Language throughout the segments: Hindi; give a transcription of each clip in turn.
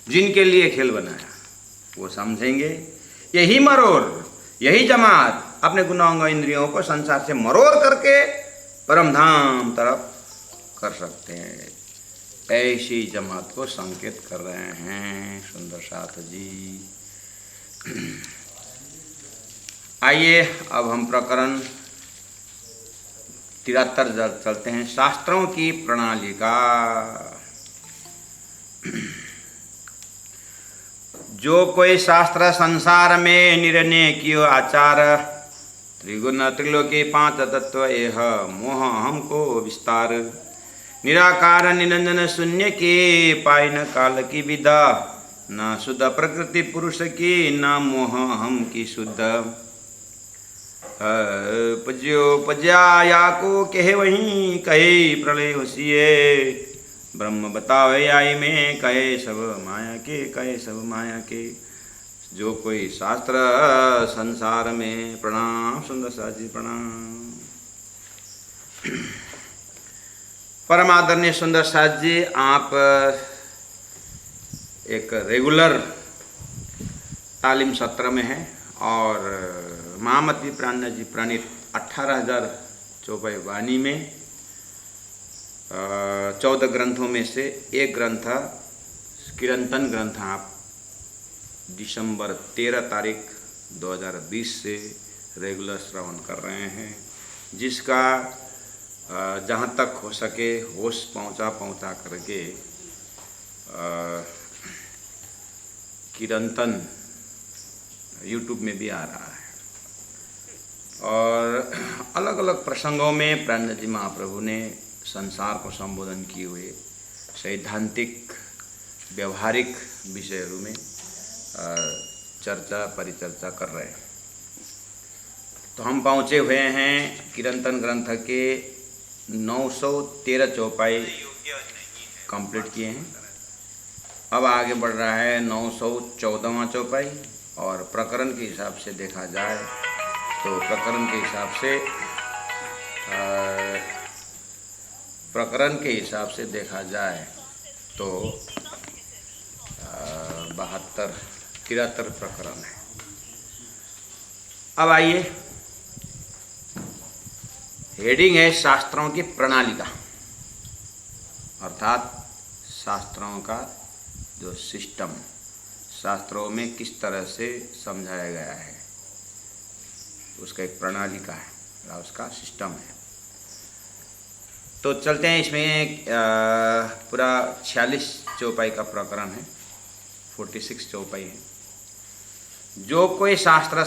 जिनके लिए खेल बनाया वो समझेंगे। यही मरोड़, यही जमात अपने गुनाहों इंद्रियों को संसार से मरोड़ करके परम धाम तरफ कर सकते हैं। ऐसी जमात को संकेत कर रहे हैं सुंदर साथ जी। आइए अब हम प्रकरण 73 चलते हैं। शास्त्रों की प्रणाली का। जो कोई शास्त्र संसार में निर्णय कियो आचार, त्रिगुण त्रिलोकी पांच तत्व यह मोह हमको विस्तार। निराकार निरंजन शून्य के पाई न काल की विदा, न शुद्ध प्रकृति पुरुष की न मोह हम की शुद्ध। पज्यो पज्या या को कहे वहीं कहे प्रलय होशिए, ब्रह्म बतावे आई में कहे सब माया के, कहे सब माया के। जो कोई शास्त्र संसार में। प्रणाम सुंदर साजी, प्रणाम। परमादरणीय सुंदर साथ जी, आप एक रेगुलर तालीम सत्र में हैं और महामती प्राण जी प्रणीत 18,000 चौपाई वाणी में 14 ग्रंथों में से एक ग्रंथ किरंतन ग्रंथ आप दिसंबर 13 तारीख 2020 से रेगुलर श्रवण कर रहे हैं, जिसका जहाँ तक हो सके होश पहुँचा करके किरंतन यूट्यूब में भी आ रहा है। और अलग अलग प्रसंगों में प्राणनाथ जी महाप्रभु ने संसार को संबोधन किए हुए सैद्धांतिक व्यवहारिक विषयों में चर्चा परिचर्चा कर रहे हैं। तो हम पहुँचे हुए हैं किरंतन ग्रंथ के 913 चौपाई कंप्लीट किए हैं। अब आगे बढ़ रहा है 914वां चौपाई। और प्रकरण के हिसाब से देखा जाए तो प्रकरण के हिसाब से देखा जाए तो 73 प्रकरण है। अब आइए, हेडिंग है शास्त्रों की प्रणाली का, अर्थात शास्त्रों का जो सिस्टम, शास्त्रों में किस तरह से समझाया गया है, उसका एक प्रणाली का है, उसका सिस्टम है। तो चलते हैं, इसमें पूरा 46 चौपाई का प्रकरण है, 46 चौपाई है। जो कोई शास्त्र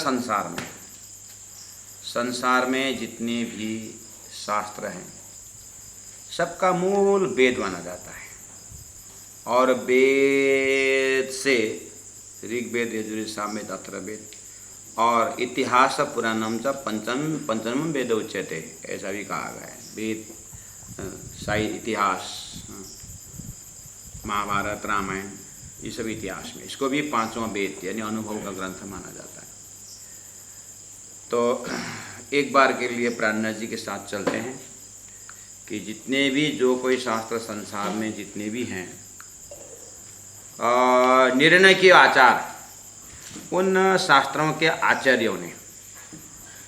संसार में जितने भी शास्त्र हैं सबका मूल वेद माना जाता है। और वेद से ऋग्वेद, यजुर्वेद, सामवेद, अथर्ववेद और इतिहास पुराणम च पंचम वेद उच्यते, ऐसा भी कहा गया है। वेद, साहित्य, इतिहास, महाभारत, रामायण, ये सब इतिहास में, इसको भी पांचवा वेद यानी अनुभव का ग्रंथ माना जाता है। तो एक बार के लिए प्राणनाथ जी के साथ चलते हैं कि जितने भी जो कोई शास्त्र संसार में जितने भी हैं, निर्णय के आचार, उन शास्त्रों के आचार्यों ने,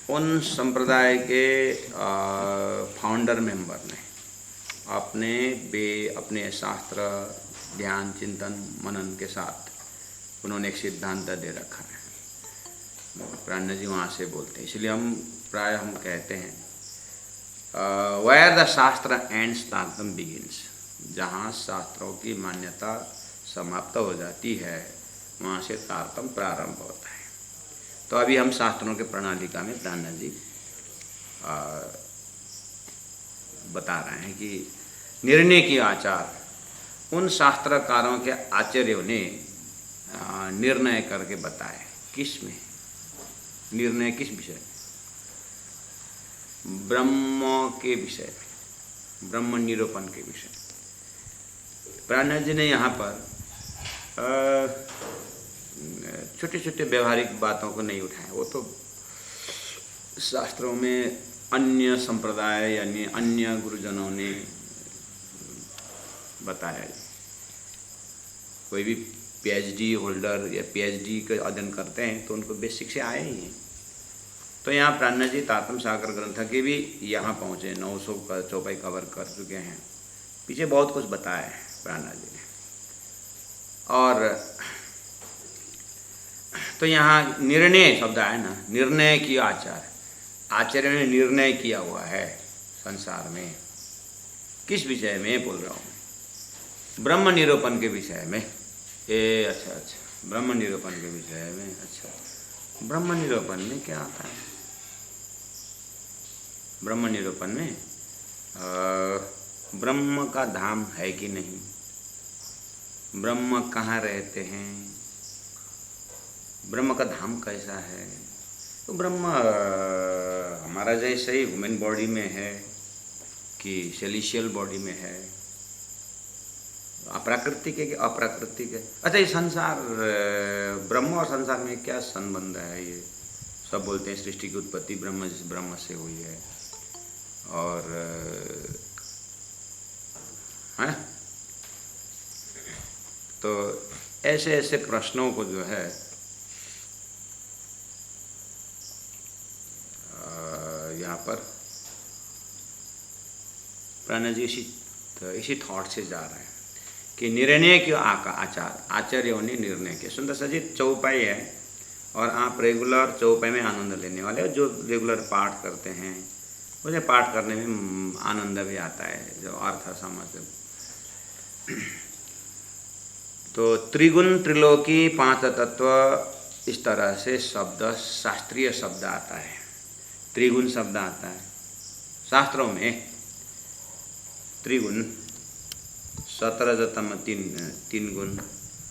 उन संप्रदाय के फाउंडर मेंबर ने अपने शास्त्र ध्यान चिंतन मनन के साथ उन्होंने एक सिद्धांत दे रखा है। प्राणनाथ जी वहाँ से बोलते हैं, इसलिए हम कहते हैं वेयर द शास्त्र एंड्स तारतम बिगिन्स, जहाँ शास्त्रों की मान्यता समाप्त हो जाती है वहाँ से तारतम प्रारंभ होता है। तो अभी हम शास्त्रों के प्रणालिका में प्राणनाथ जी बता रहे हैं कि निर्णय के आचार, उन शास्त्रकारों के आचार्यों ने निर्णय करके बताए। किस में निर्णय, किस विषय? ब्रह्म के विषय, ब्रह्म निरूपण के विषय। प्राणनाथ जी ने यहाँ पर छोटे छोटे व्यवहारिक बातों को नहीं उठाया, वो तो शास्त्रों में अन्य संप्रदाय यानी अन्य गुरुजनों ने बताया। कोई भी पीएचडी होल्डर या पीएचडी का अध्ययन करते हैं तो उनको बेसिक से आए ही हैं। तो यहाँ प्राणनाथ जी तारतम्य सागर ग्रंथ के भी यहाँ पहुँचे, 900 का चौपाई कवर कर चुके हैं। पीछे बहुत कुछ बताया है प्राणनाथ जी ने। और तो यहाँ निर्णय शब्द है ना, निर्णय किया आचार्य ने निर्णय किया हुआ है संसार में। किस विषय में बोल रहा हूँ? ब्रह्म निरूपण के विषय में। अच्छा, ब्रह्म निरूपण के विषय में। अच्छा, ब्रह्म निरूपण में क्या आता है? ब्रह्म निरूपण में ब्रह्म का धाम है कि नहीं, ब्रह्म कहाँ रहते हैं, ब्रह्म का धाम कैसा है। तो ब्रह्म हमारा जैसे ही ह्यूमन बॉडी में है कि सेलिशियल बॉडी में है, अप्राकृतिक है कि अप्राकृतिक है। अच्छा, ये संसार, ब्रह्म और संसार में क्या संबंध है? ये सब बोलते हैं सृष्टि की उत्पत्ति ब्रह्म से हुई है, और है। तो ऐसे ऐसे प्रश्नों को जो है यहाँ पर प्राणनाथ जी इसी थॉट से जा रहे हैं कि निर्णय क्यों आचार्यों ने निर्णय किया। सुंदर सजीत चौपाई है और आप रेगुलर चौपाई में आनंद लेने वाले हो। जो रेगुलर पाठ करते हैं मुझे पाठ करने में आनंद भी आता है, जो अर्थ समझ। तो त्रिगुण त्रिलोकी पांच तत्व, इस तरह से शब्द, शास्त्रीय शब्द आता है। त्रिगुण शब्द आता है शास्त्रों में। त्रिगुण, सतरजतम तीन गुण,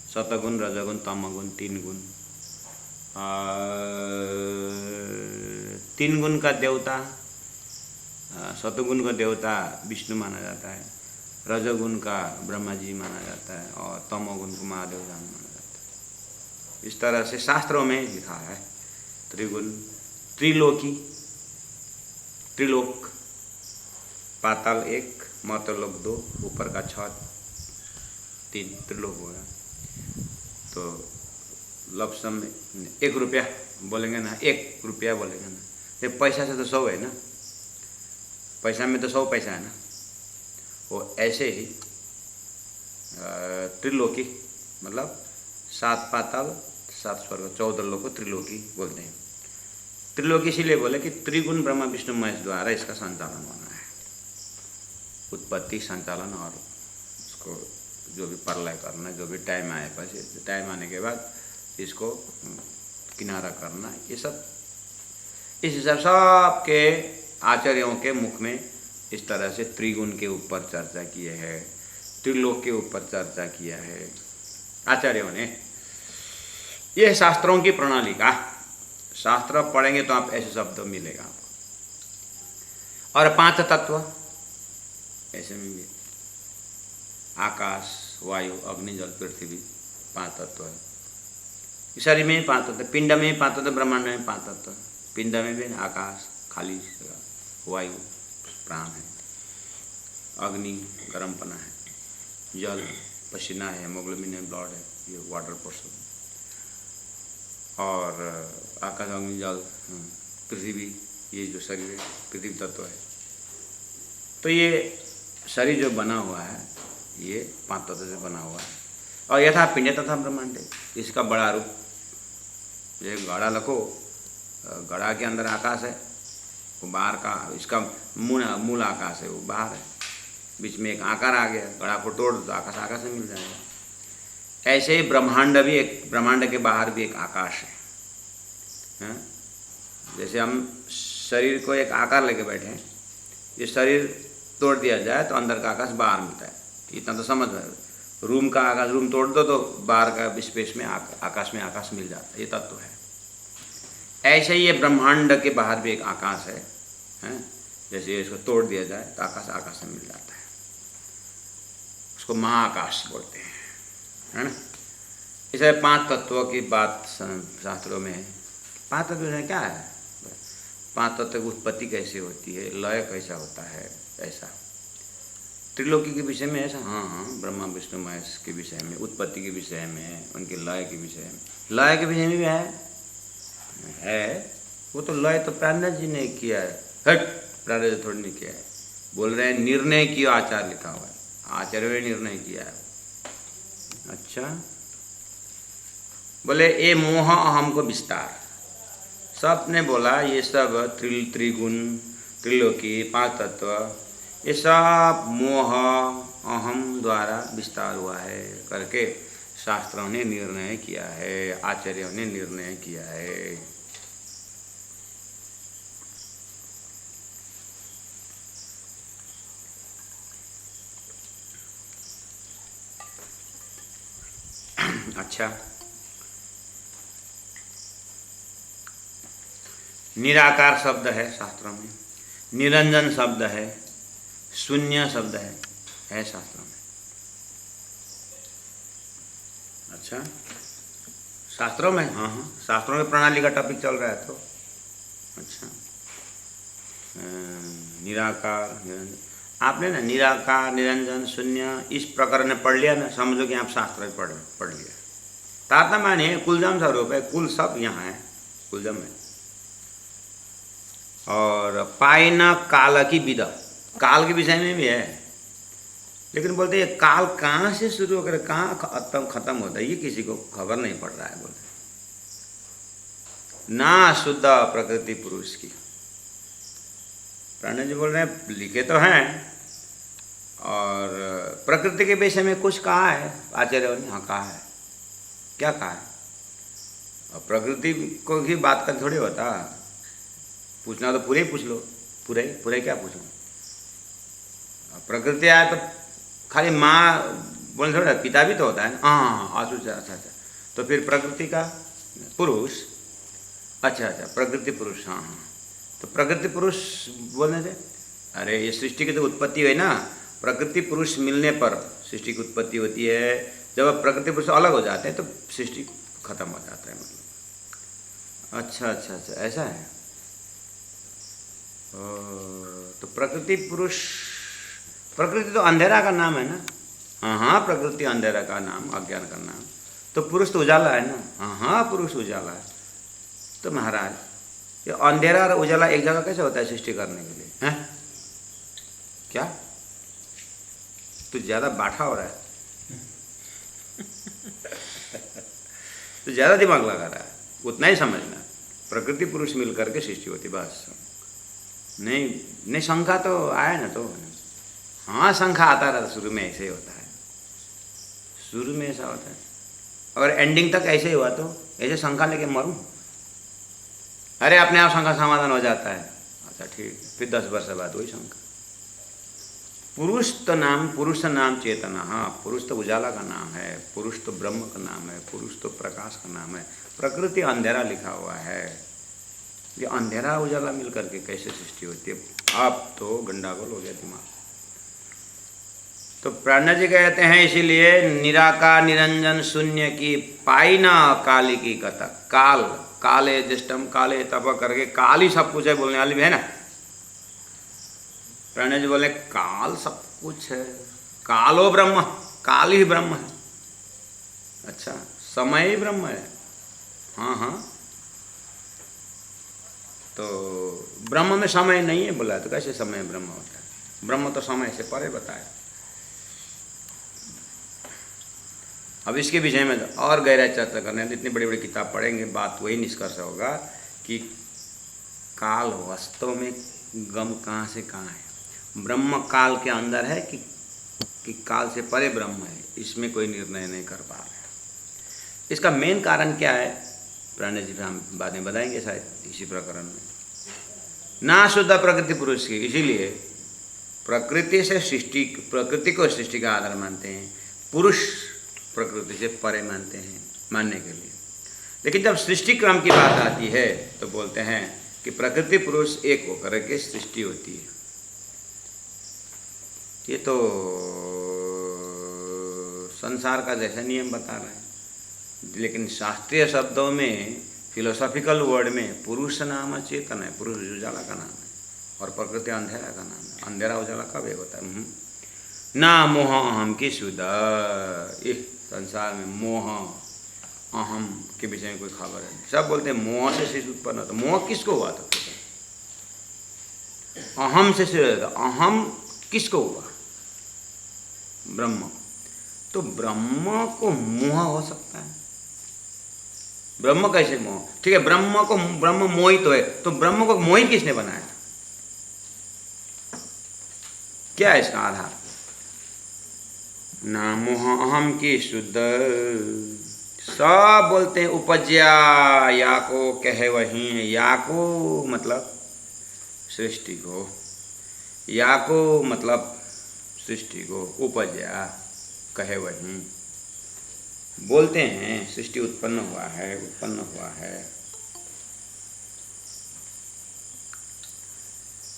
सतगुण रजगुण तमगुण, तीन गुण। तीन गुण का देवता, सतगुण का देवता विष्णु माना जाता है, रजगुण का ब्रह्मा जी माना जाता है, और तमोगुण को महादेव जान माना जाता है। इस तरह से शास्त्रों में लिखा है। त्रिगुण, त्रिलोकी, त्रिलोक, पाताल 1, मर्तलोक 2, ऊपर का 6, 3 त्रिलोक होगा। तो लपसम 1 रुपया बोलेंगे ना, 1 रुपया बोलेंगे ना। ये पैसा से तो 100 है ना, पैसा में तो 100 पैसा है ना। वो ऐसे ही त्रिलोकी मतलब 7 पाताल 7 स्वर्ग 14 लोग को त्रिलोकी बोलते हैं। त्रिलोकी इसीलिए बोले कि त्रिगुण ब्रह्मा विष्णु महेश द्वारा इसका संचालन होना है। उत्पत्ति, संचालन और उसको जो भी प्रलय करना, जो भी टाइम आए, बस टाइम आने के बाद इसको किनारा करना, ये सब इस हिसाब सब के आचार्यों के मुख में इस तरह से त्रिगुण के ऊपर चर्चा किए है, त्रिलोक के ऊपर चर्चा किया है आचार्यों ने। यह शास्त्रों की प्रणाली का, शास्त्र पढ़ेंगे तो आप ऐसे शब्द मिलेगा आपको। और 5 तत्व ऐसे में भी, आकाश, वायु, अग्नि, जल, पृथ्वी, 5 तत्व है। शरीर में 5 तत्व, पिंड में 5 तत्व, ब्रह्मांड में 5 तत्व। पिंड में भी आकाश खाली, वायु प्राण है, अग्नि गर्मपना है, जल पसीना है, हेमोग्लोबिन है, ब्लड है, ये वाटर पोर्शन, और आकाश, अग्नि, जल, पृथ्वी, ये जो शरीर है पृथ्वी तत्व है। तो ये शरीर जो बना हुआ है ये 5 तत्व से बना हुआ है। और यथा पिंड तथा ब्रह्मांड, इसका बड़ा रूप, ये घड़ा लखो, घड़ा के अंदर आकाश है, वो बाहर का, इसका मूल आकाश है, वो बाहर है, बीच में एक आकार आ गया, घड़ा को तोड़ दो तो आकाश में मिल जाएगा। ऐसे ही ब्रह्मांड भी एक, ब्रह्मांड के बाहर भी एक आकाश है। जैसे हम शरीर को एक आकार लेके बैठे हैं, ये शरीर तोड़ दिया जाए तो अंदर का आकाश बाहर मिलता है, इतना तो समझ में। रूम का आकाश, रूम तोड़ दो तो बाहर का स्पेस में आकाश मिल जाता है, ये तत्व है। ऐसे ही ये ब्रह्मांड के बाहर भी एक आकाश है, जैसे इसको तोड़ दिया जाए तो आकाश में मिल जाता है, उसको महाआकाश बोलते हैं, है ना। इसे 5 तत्वों की बात शास्त्रों में है। 5 तत्व में क्या है? 5 तत्व की उत्पत्ति कैसे होती है, लय कैसा होता है, ऐसा। त्रिलोकी के विषय में ऐसा, हाँ हाँ, ब्रह्मा विष्णु महेश के विषय में, उत्पत्ति के विषय में, उनके लय के विषय में, लय के विषय में भी है। वो तो लय तो प्राणनाथ जी ने किया है, हट, प्राणनाथ जी थोड़ी नहीं किया है। बोल रहे हैं निर्णय किया, आचार्य लिखा हुआ है, आचार्य ने निर्णय किया है। अच्छा, बोले ये मोह अहम को विस्तार, सबने बोला ये सब त्रिगुण, त्रिलोकी, पांच तत्व, ये सब मोह अहम द्वारा विस्तार हुआ है करके शास्त्रों ने निर्णय किया है, आचार्यों ने निर्णय किया है। अच्छा, निराकार शब्द है शास्त्रों में, निरंजन शब्द है, शून्य शब्द है शास्त्रों में। अच्छा, शास्त्रों में, हाँ हाँ, शास्त्रों में प्रणाली का टॉपिक चल रहा है तो। अच्छा, निराकार निरंजन, आपने ना निराकार निरंजन शून्य इस प्रकार ने पढ़ लिया ना, समझो कि आप शास्त्र में पढ़ लिया। तात्मा माने कुलजम स्वरूप है, कुल सब यहाँ है, कुलजम है। और पाइना काल की विदा, काल के विषय में भी है, लेकिन बोलते हैं काल कहाँ से शुरू होकर कहाँ खत्म होता है ये किसी को खबर नहीं पड़ रहा है। बोलते ना शुद्ध प्रकृति पुरुष की, प्राणनाथ जी बोल रहे हैं लिखे तो हैं, और प्रकृति के विषय में कुछ कहा है आचार्यों ने, हाँ कहा है। क्या कहा है? और प्रकृति को ही बात कर थोड़ी होता, पूछना तो पूरे ही पूछ लो, पूरे क्या पूछो। प्रकृति आए तो खाली माँ बोलने थोड़ा, पिता भी तो होता है ना, हाँ अच्छा अच्छा, तो फिर प्रकृति का पुरुष, अच्छा प्रकृति पुरुष, हाँ हाँ, तो प्रकृति पुरुष बोलने से, अरे ये सृष्टि की तो उत्पत्ति हुई ना, प्रकृति पुरुष मिलने पर सृष्टि की उत्पत्ति होती है। जब प्रकृति पुरुष अलग हो जाते हैं तो सृष्टि खत्म हो जाता है, मतलब। अच्छा, ऐसा है। तो प्रकृति पुरुष, प्रकृति तो अंधेरा का नाम है ना, हाँ प्रकृति अंधेरा का नाम, अज्ञान का नाम, तो पुरुष तो उजाला है ना, हाँ पुरुष उजाला है। तो महाराज ये अंधेरा और उजाला एक जगह कैसे होता है सृष्टि करने के लिए, हैं? क्या तो ज़्यादा बाठा हो रहा है तो ज़्यादा दिमाग लगा रहा है, उतना ही समझना, प्रकृति पुरुष मिल करके सृष्टि होती, बस। नहीं शंका तो आया ना, तो हाँ शंका आता रहा, शुरू में ऐसे ही होता है, शुरू में ऐसा होता है, अगर एंडिंग तक ऐसे ही हुआ तो ऐसे शंका लेके मरूं, अरे अपने आप शंका समाधान हो जाता है। अच्छा ठीक, फिर 10 वर्ष बाद वही शंका। पुरुष तो नाम चेतना, हाँ पुरुष तो उजाला का नाम है, पुरुष तो ब्रह्म का नाम है, पुरुष तो प्रकाश का नाम है। प्रकृति अंधेरा लिखा हुआ है, ये अंधेरा उजाला मिल करके कैसे सृष्टि होती है? अब तो गंडागोल हो गया दिमाग। तो प्राणनाथ जी कहते हैं इसीलिए निराकार निरंजन शून्य की पाई ना काली की कथा, काल काले जिष्टम काले तप करके काल ही सब कुछ है बोलने वाली भी है ना। प्राणनाथ जी बोले काल सब कुछ है, कालो ब्रह्म, काल ही ब्रह्म है। अच्छा, समय ही ब्रह्म है, हाँ। तो ब्रह्म में समय नहीं है बोला, तो कैसे समय ब्रह्म होता है? ब्रह्म तो समय से परे बताया। अब इसके विषय में और गहरा चर्चा करने, इतनी बड़ी बड़ी किताब पढ़ेंगे, बात वही निष्कर्ष होगा कि काल वास्तव में गम कहाँ से कहाँ है, ब्रह्म काल के अंदर है कि काल से परे ब्रह्म है, इसमें कोई निर्णय नहीं कर पा रहे। इसका मेन कारण क्या है प्राणनाथ जी हम बाद में बताएंगे शायद इसी प्रकरण में। ना शुद्ध प्रकृति पुरुष की, इसीलिए प्रकृति से सृष्टि, प्रकृति को सृष्टि का आधार मानते हैं, पुरुष प्रकृति से परे मानते हैं मानने के लिए। लेकिन जब सृष्टि क्रम की बात आती है तो बोलते हैं कि प्रकृति पुरुष एक होकर के सृष्टि होती है। ये तो संसार का जैसा नियम बता रहे हैं, लेकिन शास्त्रीय शब्दों में, फिलोसॉफिकल वर्ड में पुरुष नाम चेतन है, पुरुष उजाला का नाम है और प्रकृति अंधेरा का नाम है। अंधेरा उजाला कब एक होता है? ना मोह अहम की सुध। इस संसार में मोह अहम के विषय में कोई खबर है नहीं। सब बोलते हैं मोह से शिशु उत्पन्न होता। मोह किसको हुआ था? अहम से शिशु, अहम किसको हुआ? ब्रह्म। तो ब्रह्म को मोह हो सकता है? ब्रह्म कैसे मोह? ठीक है, ब्रह्म मोहित तो है, तो ब्रह्म को मोहित किसने बनाया? क्या है इसका आधार? ना मोह अहम की शुद्ध। सब बोलते हैं उपज्या या को कहे वही। या को मतलब सृष्टि को, या को मतलब सृष्टि को, उपज्या कहे वही। बोलते हैं सृष्टि उत्पन्न हुआ है, उत्पन्न हुआ है।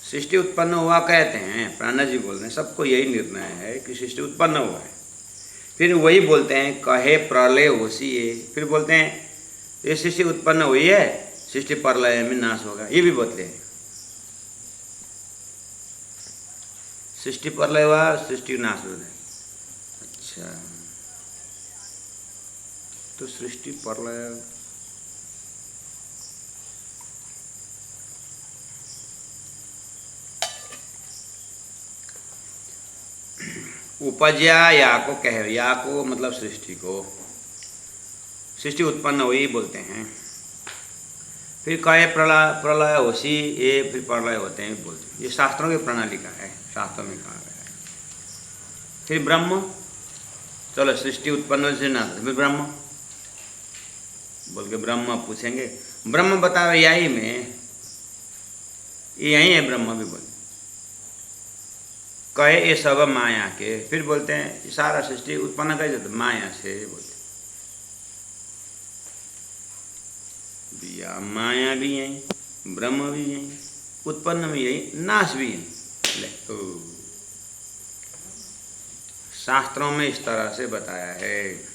सृष्टि उत्पन्न हुआ कहते हैं, प्राणा जी बोलते हैं सबको यही निर्णय है कि सृष्टि उत्पन्न हुआ है। फिर वही बोलते हैं कहे प्रलय होशी है। फिर बोलते हैं ये सृष्टि उत्पन्न हुई है, सृष्टि प्रलय में नाश होगा, ये भी बोलते हैं। सृष्टि प्रलय हुआ, सृष्टि नाश हो जाए। अच्छा, तो सृष्टि प्रलय उपज्या या को कहे, या को मतलब सृष्टि को, सृष्टि उत्पन्न हुई बोलते हैं। फिर कहे प्रलय होशी, ये फिर प्रलय होते हैं बोलते हैं। ये शास्त्रों की प्रणाली का है, शास्त्रों में कहा गया है। फिर ब्रह्म, चलो सृष्टि उत्पन्न से ना, फिर ब्रह्म बोल के ब्रह्म पूछेंगे, ब्रह्म बतावे यही में, यही है ब्रह्म भी बोले। कहे ये सब माया के। फिर बोलते हैं सारा सृष्टि उत्पन्न कैसे? तो माया से बोलते। या माया भी यही, ब्रह्म भी यही, उत्पन्न भी यही, नाश भी यही। ले शास्त्रों में इस तरह से बताया है।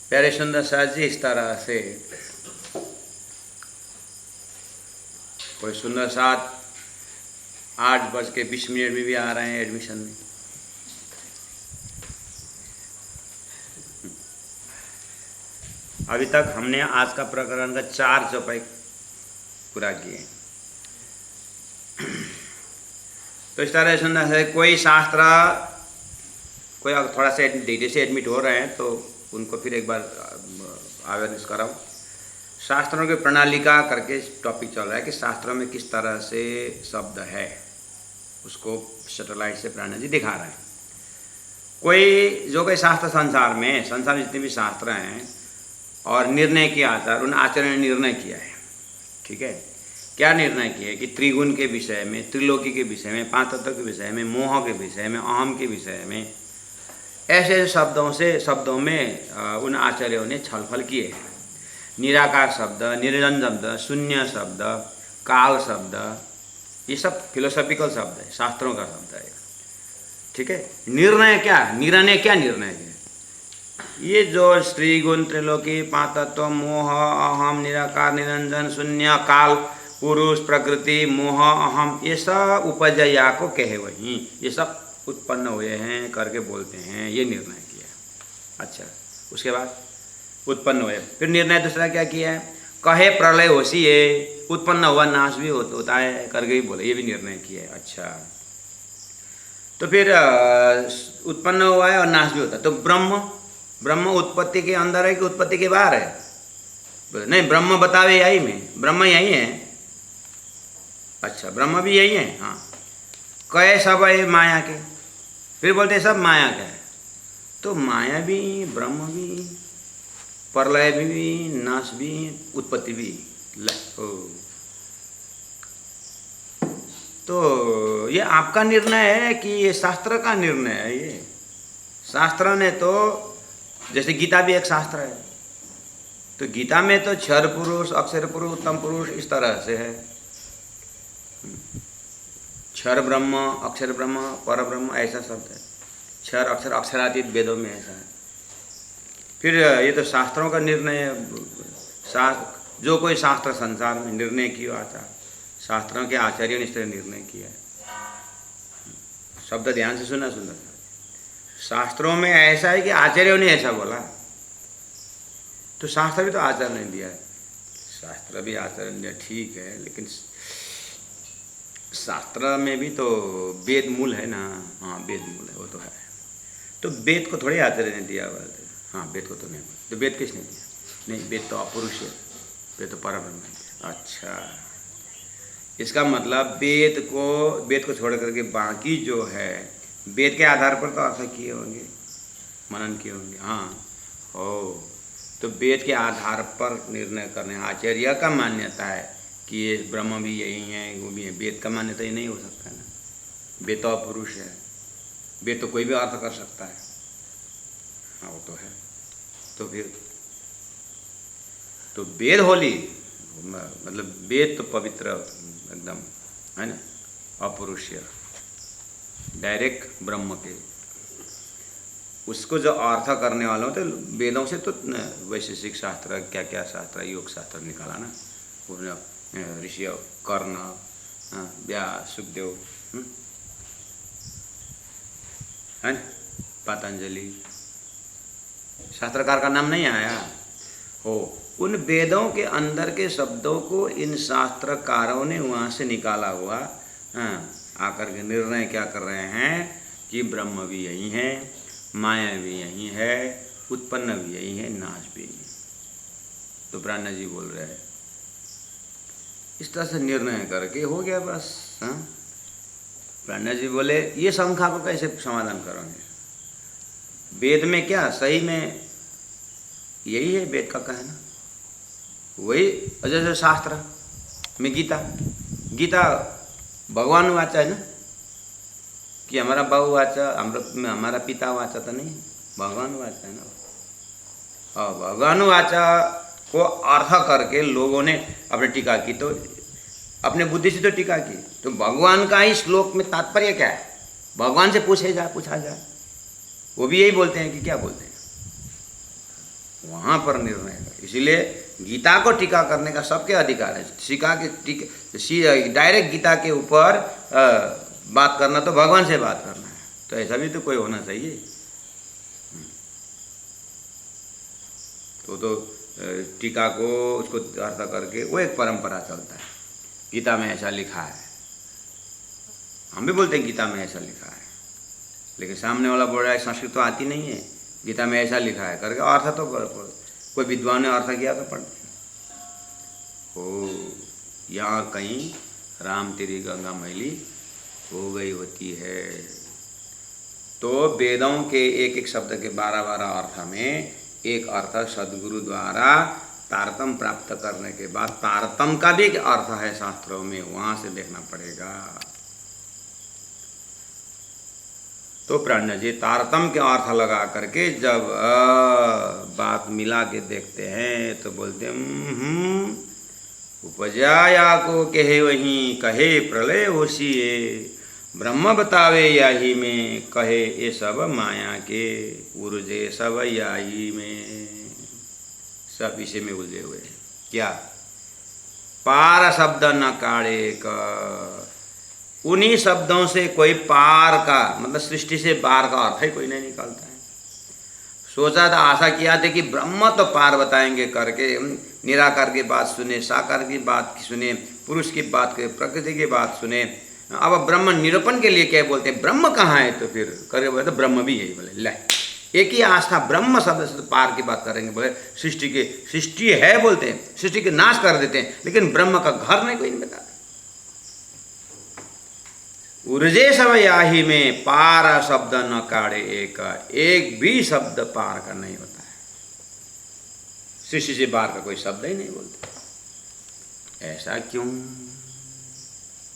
प्यारे सुंदर साथ जी, इस तरह से कोई सुंदर साथ 8:20 में भी आ रहे हैं एडमिशन में। अभी तक हमने आज का प्रकरण का 4 चौपाई पूरा किए। तो इस तरह सुनना है, कोई शास्त्र, कोई थोड़ा सा देरी से एडमिट हो रहे हैं तो उनको फिर एक बार अवेयरनेस कराओ। शास्त्रों की प्रणाली का करके टॉपिक चल रहा है कि शास्त्रों में किस तरह से शब्द है, उसको सैटेलाइट से प्राणा जी दिखा रहे हैं। कोई शास्त्र संसार में जितने भी शास्त्र हैं और निर्णय के आचार, उन आचार्य ने निर्णय किया है। ठीक है, क्या निर्णय किया है कि त्रिगुण के विषय में, त्रिलोकी के विषय में, 5 तत्व के विषय में, मोह के विषय में, अहम के विषय में, ऐसे शब्दों में उन आचार्यों ने छलफल किए हैं। निराकार शब्द, निरंजन शब्द, शून्य शब्द, काल शब्द, ये सब फिलोसॉफिकल शब्द है, शास्त्रों का शब्द है। ठीक है, निर्णय क्या निर्णय है? ये जो त्रिगुण, त्रिलोकी, 5 तत्व, मोह, अहम, निराकार, निरंजन, शून्य, काल, पुरुष, प्रकृति, मोह, अहम, ये सब उपजया को कहे वही, ये सब उत्पन्न हुए हैं करके बोलते हैं, ये निर्णय किया। अच्छा, उसके बाद उत्पन्न हुए। फिर निर्णय दूसरा क्या किया है? कहे प्रलय होशी है, उत्पन्न हुआ नाश भी होता है करके ही बोले, ये भी निर्णय किया है। अच्छा, तो फिर उत्पन्न हुआ है और नाश भी होता है। तो ब्रह्म उत्पत्ति के अंदर है कि उत्पत्ति के बाहर है? नहीं, ब्रह्म बतावे यही में, ब्रह्म यही है। अच्छा, ब्रह्म भी यही है। हाँ, कहे सब है माया के। फिर बोलते हैं सब माया का है। तो माया भी, ब्रह्म भी, प्रलय भी, नाश भी, उत्पत्ति भी। तो ये आपका निर्णय है कि ये शास्त्र का निर्णय है? ये शास्त्र ने तो, जैसे गीता भी एक शास्त्र है, तो गीता में तो क्षर पुरुष, अक्षर पुरुष, उत्तम पुरुष इस तरह से है। क्षर ब्रह्म, अक्षर ब्रह्म, पर ब्रह्म, ऐसा शब्द है। क्षर अक्षर, अक्षरातीत वेदों में ऐसा है। फिर ये तो शास्त्रों का निर्णय है। जो कोई शास्त्र संसार में निर्णय किया आचार, शास्त्रों के आचार्यों ने इस तरह निर्णय किया है। शब्द ध्यान से सुना सुंदर। शास्त्रों में ऐसा है कि आचार्यों ने ऐसा बोला, तो शास्त्र भी तो आचार्य ने दिया है। शास्त्र भी आचार्य ने दिया, ठीक है, लेकिन शास्त्र में भी तो वेद मूल है ना। हाँ, वेद मूल है, वो तो है। तो वेद को थोड़ी आचार्य ने दिया बोलते। हाँ, वेद को तो नहीं, तो वेद किसने दिया? नहीं, वेद तो अपुरुष है, वेद तो परब्रह्म है। अच्छा, इसका मतलब वेद को छोड़ करके बाकी जो है वेद के आधार पर तो अर्थ किए होंगे, मनन किए होंगे। हाँ, हो तो वेद के आधार पर निर्णय करने आचार्य का मान्यता है कि ये ब्रह्म भी यही है, वो भी है। वेद का मान्यता ही नहीं हो सकता ना, वेद तो अपुरुष है, वेद तो कोई भी अर्थ कर सकता है। हाँ, वो तो है। तो फिर तो वेद होली, मतलब वेद तो पवित्र एकदम है ना, अपुरुष्य, डायरेक्ट ब्रह्म के। उसको जो अर्थ करने वालों तो वेदों से तो वैशेषिक शास्त्र, क्या क्या शास्त्र, योग शास्त्र निकाला ना, उसने ऋषि कर्ण, व्यास, सुखदेव, है ना, पतंजलि, शास्त्रकार का नाम नहीं आया हो। उन वेदों के अंदर के शब्दों को इन शास्त्रकारों ने वहाँ से निकाला हुआ, आकर के निर्णय क्या कर रहे हैं कि ब्रह्म भी यही है, माया भी यही है, उत्पन्न भी यही है, नाश भी यही है। तो ब्रह्मा जी बोल रहे हैं, इस तरह से निर्णय करके हो गया बस। हाँ, ब्रह्मा जी बोले ये शंका को कैसे समाधान करोगे? वेद में क्या सही में यही है, वेद का कहना वही। जैसे शास्त्र में गीता भगवान वाचा है ना, कि हमारा बाबू वाचा, हमारा पिता वाचा तो नहीं, भगवान वाचा है ना। और भगवान वाचा को अर्थ करके लोगों ने अपनी टीका की, तो अपने बुद्धि से तो टीका की। तो भगवान का ही श्लोक में तात्पर्य क्या है? भगवान से पूछा जाए, वो भी यही बोलते हैं कि क्या बोलते हैं, वहाँ पर निर्णय है। इसीलिए गीता को टीका करने का सबके अधिकार है। डायरेक्ट गीता के ऊपर बात करना तो भगवान से बात करना है, तो ऐसा भी तो कोई होना चाहिए। तो टीका को उसको अर्थ करके वो एक परंपरा चलता है। गीता में ऐसा लिखा है, हम भी बोलते हैं गीता में ऐसा लिखा है, लेकिन सामने वाला बोल रहा है संस्कृत तो आती नहीं है, गीता में ऐसा लिखा है करके अर्थ तो कोई विद्वान ने अर्थ किया तो पढ़ते हो। यहाँ कहीं राम तेरी गंगा मैली हो गई होती है। तो वेदों के एक एक शब्द के 12-12 अर्थ में एक अर्थ सदगुरु द्वारा तारतम प्राप्त करने के बाद, तारतम का भी एक अर्थ है शास्त्रों में, वहाँ से देखना पड़ेगा। तो प्राण जी तारतम के अर्थ लगा करके जब बात मिला के देखते हैं तो बोलते हैं उपजाया को कहे वहीं कहे प्रलय होशिए, ब्रह्म बतावे याही में कहे ये सब माया के उर्जे सब याही में। सब इसी में उलझे हुए हैं। क्या पार शब्द न काढ़े का, उन्हीं शब्दों से कोई पार का मतलब सृष्टि से पार का अर्थ ही कोई नहीं निकालता है। सोचा था, आशा किया था कि ब्रह्म तो पार बताएंगे करके, निराकार की बात सुने, साकार की बात सुने, पुरुष की बात के, प्रकृति की बात सुने। अब ब्रह्म निरूपण के लिए क्या बोलते हैं, ब्रह्म कहाँ है? तो फिर करे बोले तो ब्रह्म भी यही बोले, ले एक ही आस्था ब्रह्म शब्द से तो पार की बात करेंगे। बोले सृष्टि है बोलते हैं, सृष्टि के नाश कर देते हैं, लेकिन ब्रह्म का घर नहीं कोई नहीं बताता। उर्जे सब याही में पार शब्द न काढ़े एक भी शब्द पार का नहीं होता है। सृष्टि से पार का कोई शब्द ही नहीं बोलते। ऐसा क्यों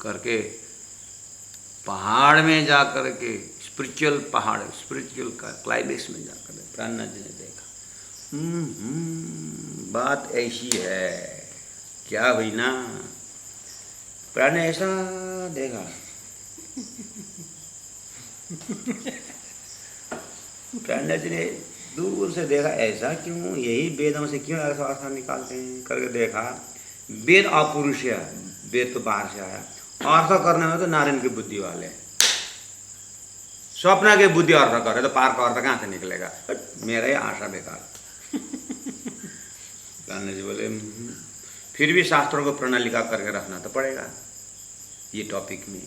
करके पहाड़ में जाकर के स्पिरिचुअल पहाड़, स्पिरिचुअल का क्लाइमेक्स में जाकर प्राणनाथ जी ने देखा, बात ऐसी है। क्या हुई ना, प्राण ने ऐसा देखा प्राणनाथ जी ने दूर से देखा ऐसा क्यों, यही वेदों से क्यों ऐसा अर्थ निकालते हैं करके देखा। वेद अपुरुष है, वेद तो बाहर से आया, अर्थ करने में तो नारायण की बुद्धि वाले हैं। स्वप्न के बुद्धि अर्थ करे तो पार का अर्थ कहाँ से निकलेगा, मेरा ही आशा बेकार। जी बोले फिर भी शास्त्रों को प्रणालिका करके रखना तो पड़ेगा ये टॉपिक में।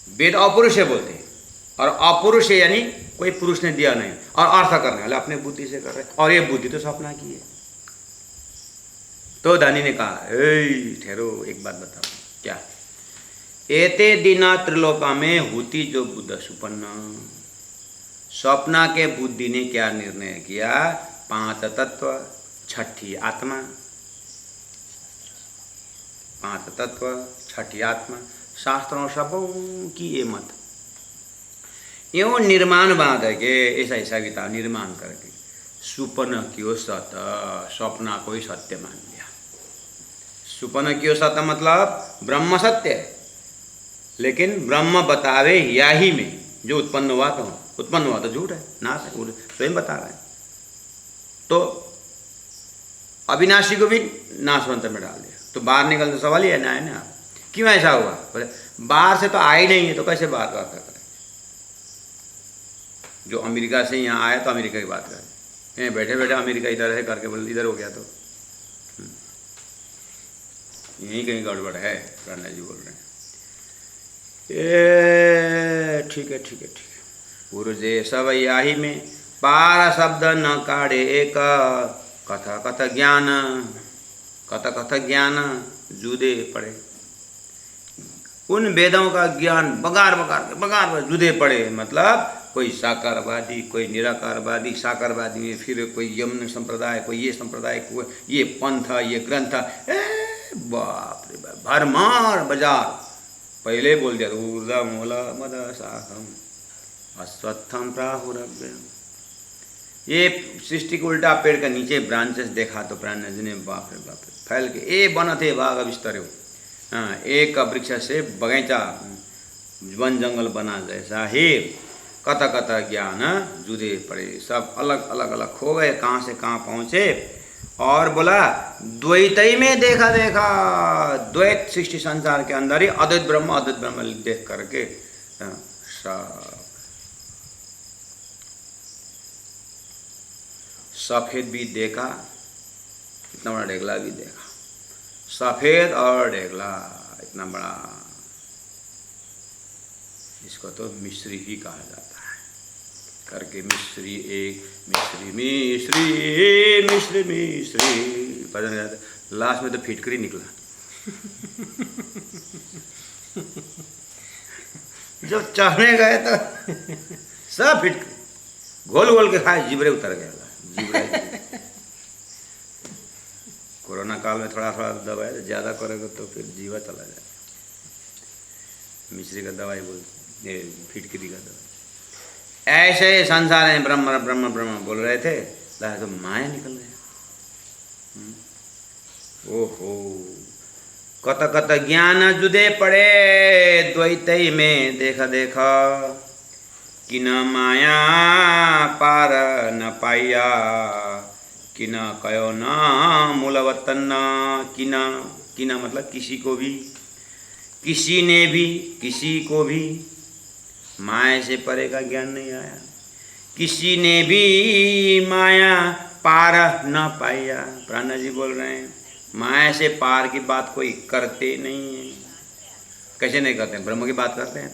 वेद अपुरुष है बोलते हैं, और अपुरुष है यानी कोई पुरुष ने दिया नहीं, और अर्थ करने वाले अपने बुद्धि से कर रहे, और ये बुद्धि तो स्वप्न की है। तो दानी ने कहा ठहरो, एक बात बताओ, क्या एते दिना त्रिलोका में होती जो बुद्ध सुपन्न। स्वप्ना के बुद्धि ने क्या निर्णय किया, 5 तत्व, 6ठी आत्मा, 5 तत्व, 6ठी आत्मा, शास्त्रों सबों की ये मत यो निर्माण बांध के ऐसा ऐसा गीता निर्माण करके सुपन क्यों सत, स्वप्ना को ही सत्य मान लिया। सुपन क्यों सत्य मतलब ब्रह्म सत्य है, लेकिन ब्रह्म बतावे या ही में जो उत्पन्न हुआ तो झूठ है, नाश है, स्वयं बता रहे हैं। तो अविनाशी को भी नाशवंत में डाल दिया, तो बाहर निकलने सवाल ही है ना। क्यों ऐसा हुआ, बोले बाहर से तो आया ही नहीं है, तो कैसे बाहर का अर्थ करें। जो अमेरिका से यहाँ आया तो अमेरिका की बात करें, यहाँ बैठे बैठे अमेरिका इधर है करके बोले इधर हो गया, तो यहीं कहीं गड़बड़ है। प्राणा जी बोल रहे हैं ठीक है ठीक है ठीक है। गुरुजे सब याही में पार शब्द न काढ़े एक, कथ कथ ज्ञान, कथ कथ ज्ञान जुदे पड़े। उन वेदों का ज्ञान बगार जुदे पड़े, मतलब कोई साकारवादी, कोई निराकारवादी, साकारवादी में फिर कोई यमन संप्रदाय, कोई ये संप्रदाय, कोई ये पंथ, ये ग्रंथ, बाप रे बाप भरमार बाजार। पहले बोल दिया ऊर्जा मूला मद साहम अश्वत्थम प्राहुरव्यम। ये सृष्टि को उल्टा पेड़ का नीचे ब्रांचेस देखा तो प्राण जी ने बाप रे फैल के ए बन थे बाग विस्तर हो। हाँ, एक वृक्ष से बगीचा वन जंगल बना जैसा ही कत कत ज्ञान जुदे पड़े, सब अलग अलग खो गए, कहाँ से कहाँ पहुँचे। और बोला द्वैतई में देखा द्वैत सृष्टि संसार के अंदर ही अद्वैत ब्रह्म देख करके सब सफेद भी देखा, इतना बड़ा ढेगला भी देखा, सफेद और ढेगला इतना बड़ा, इसको तो मिस्री ही कहा जाता है करके। मिस्री एक मिस्री मिस्री मिस्री मिस्री भजन गाते, लास्ट में तो फिटकरी निकला। जब चढ़ने गए तो सब फिटकरी घोल घोल के खाए, जिबरे उतर गया। कोरोना काल में थोड़ा थोड़ा दवाई ज़्यादा करेगा तो फिर जीवा चला जाए। मिश्री का दवाई बोलते, फिटकरी का दवाई। ऐसे संसार में ब्रह्म ब्रह्म ब्रह्म बोल रहे थे, तो माया निकल गया। ओहो कत कत ज्ञान जुदे पड़े द्वैतई में देखा कि न माया पार न पाया, कि न कयो न मूलवतन, कि न मतलब किसी को भी, किसी ने भी, किसी को भी माया से परे का ज्ञान नहीं आया, किसी ने भी माया पार न पाया। प्राणा जी बोल रहे हैं माया से पार की बात कोई करते नहीं है। कैसे नहीं करते हैं, ब्रह्म की बात करते हैं,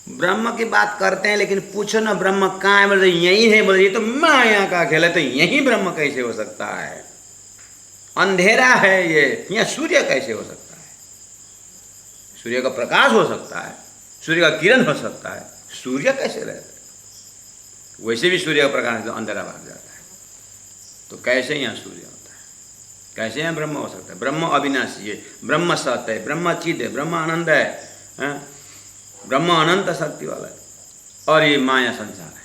ब्रह्म की बात करते हैं, लेकिन पूछो ना ब्रह्म कहाँ है, बोले यही है, बोले ये तो माया का खेल है, तो यही ब्रह्म कैसे हो सकता है, अंधेरा है ये, यहाँ सूर्य कैसे हो सकता है, सूर्य का प्रकाश हो सकता है, सूर्य का किरण हो सकता है, सूर्य कैसे रहता है, वैसे भी सूर्य का प्रकाश तो अंधेरा भाग जाता है, तो कैसे यहाँ सूर्य होता है, कैसे यहाँ ब्रह्म हो सकता है। ब्रह्म अविनाशी है, ब्रह्म सत्य है, ब्रह्म चिद है, ब्रह्म आनंद है, ब्रह्म अनंत शक्ति वाला है, और ये माया संसार है।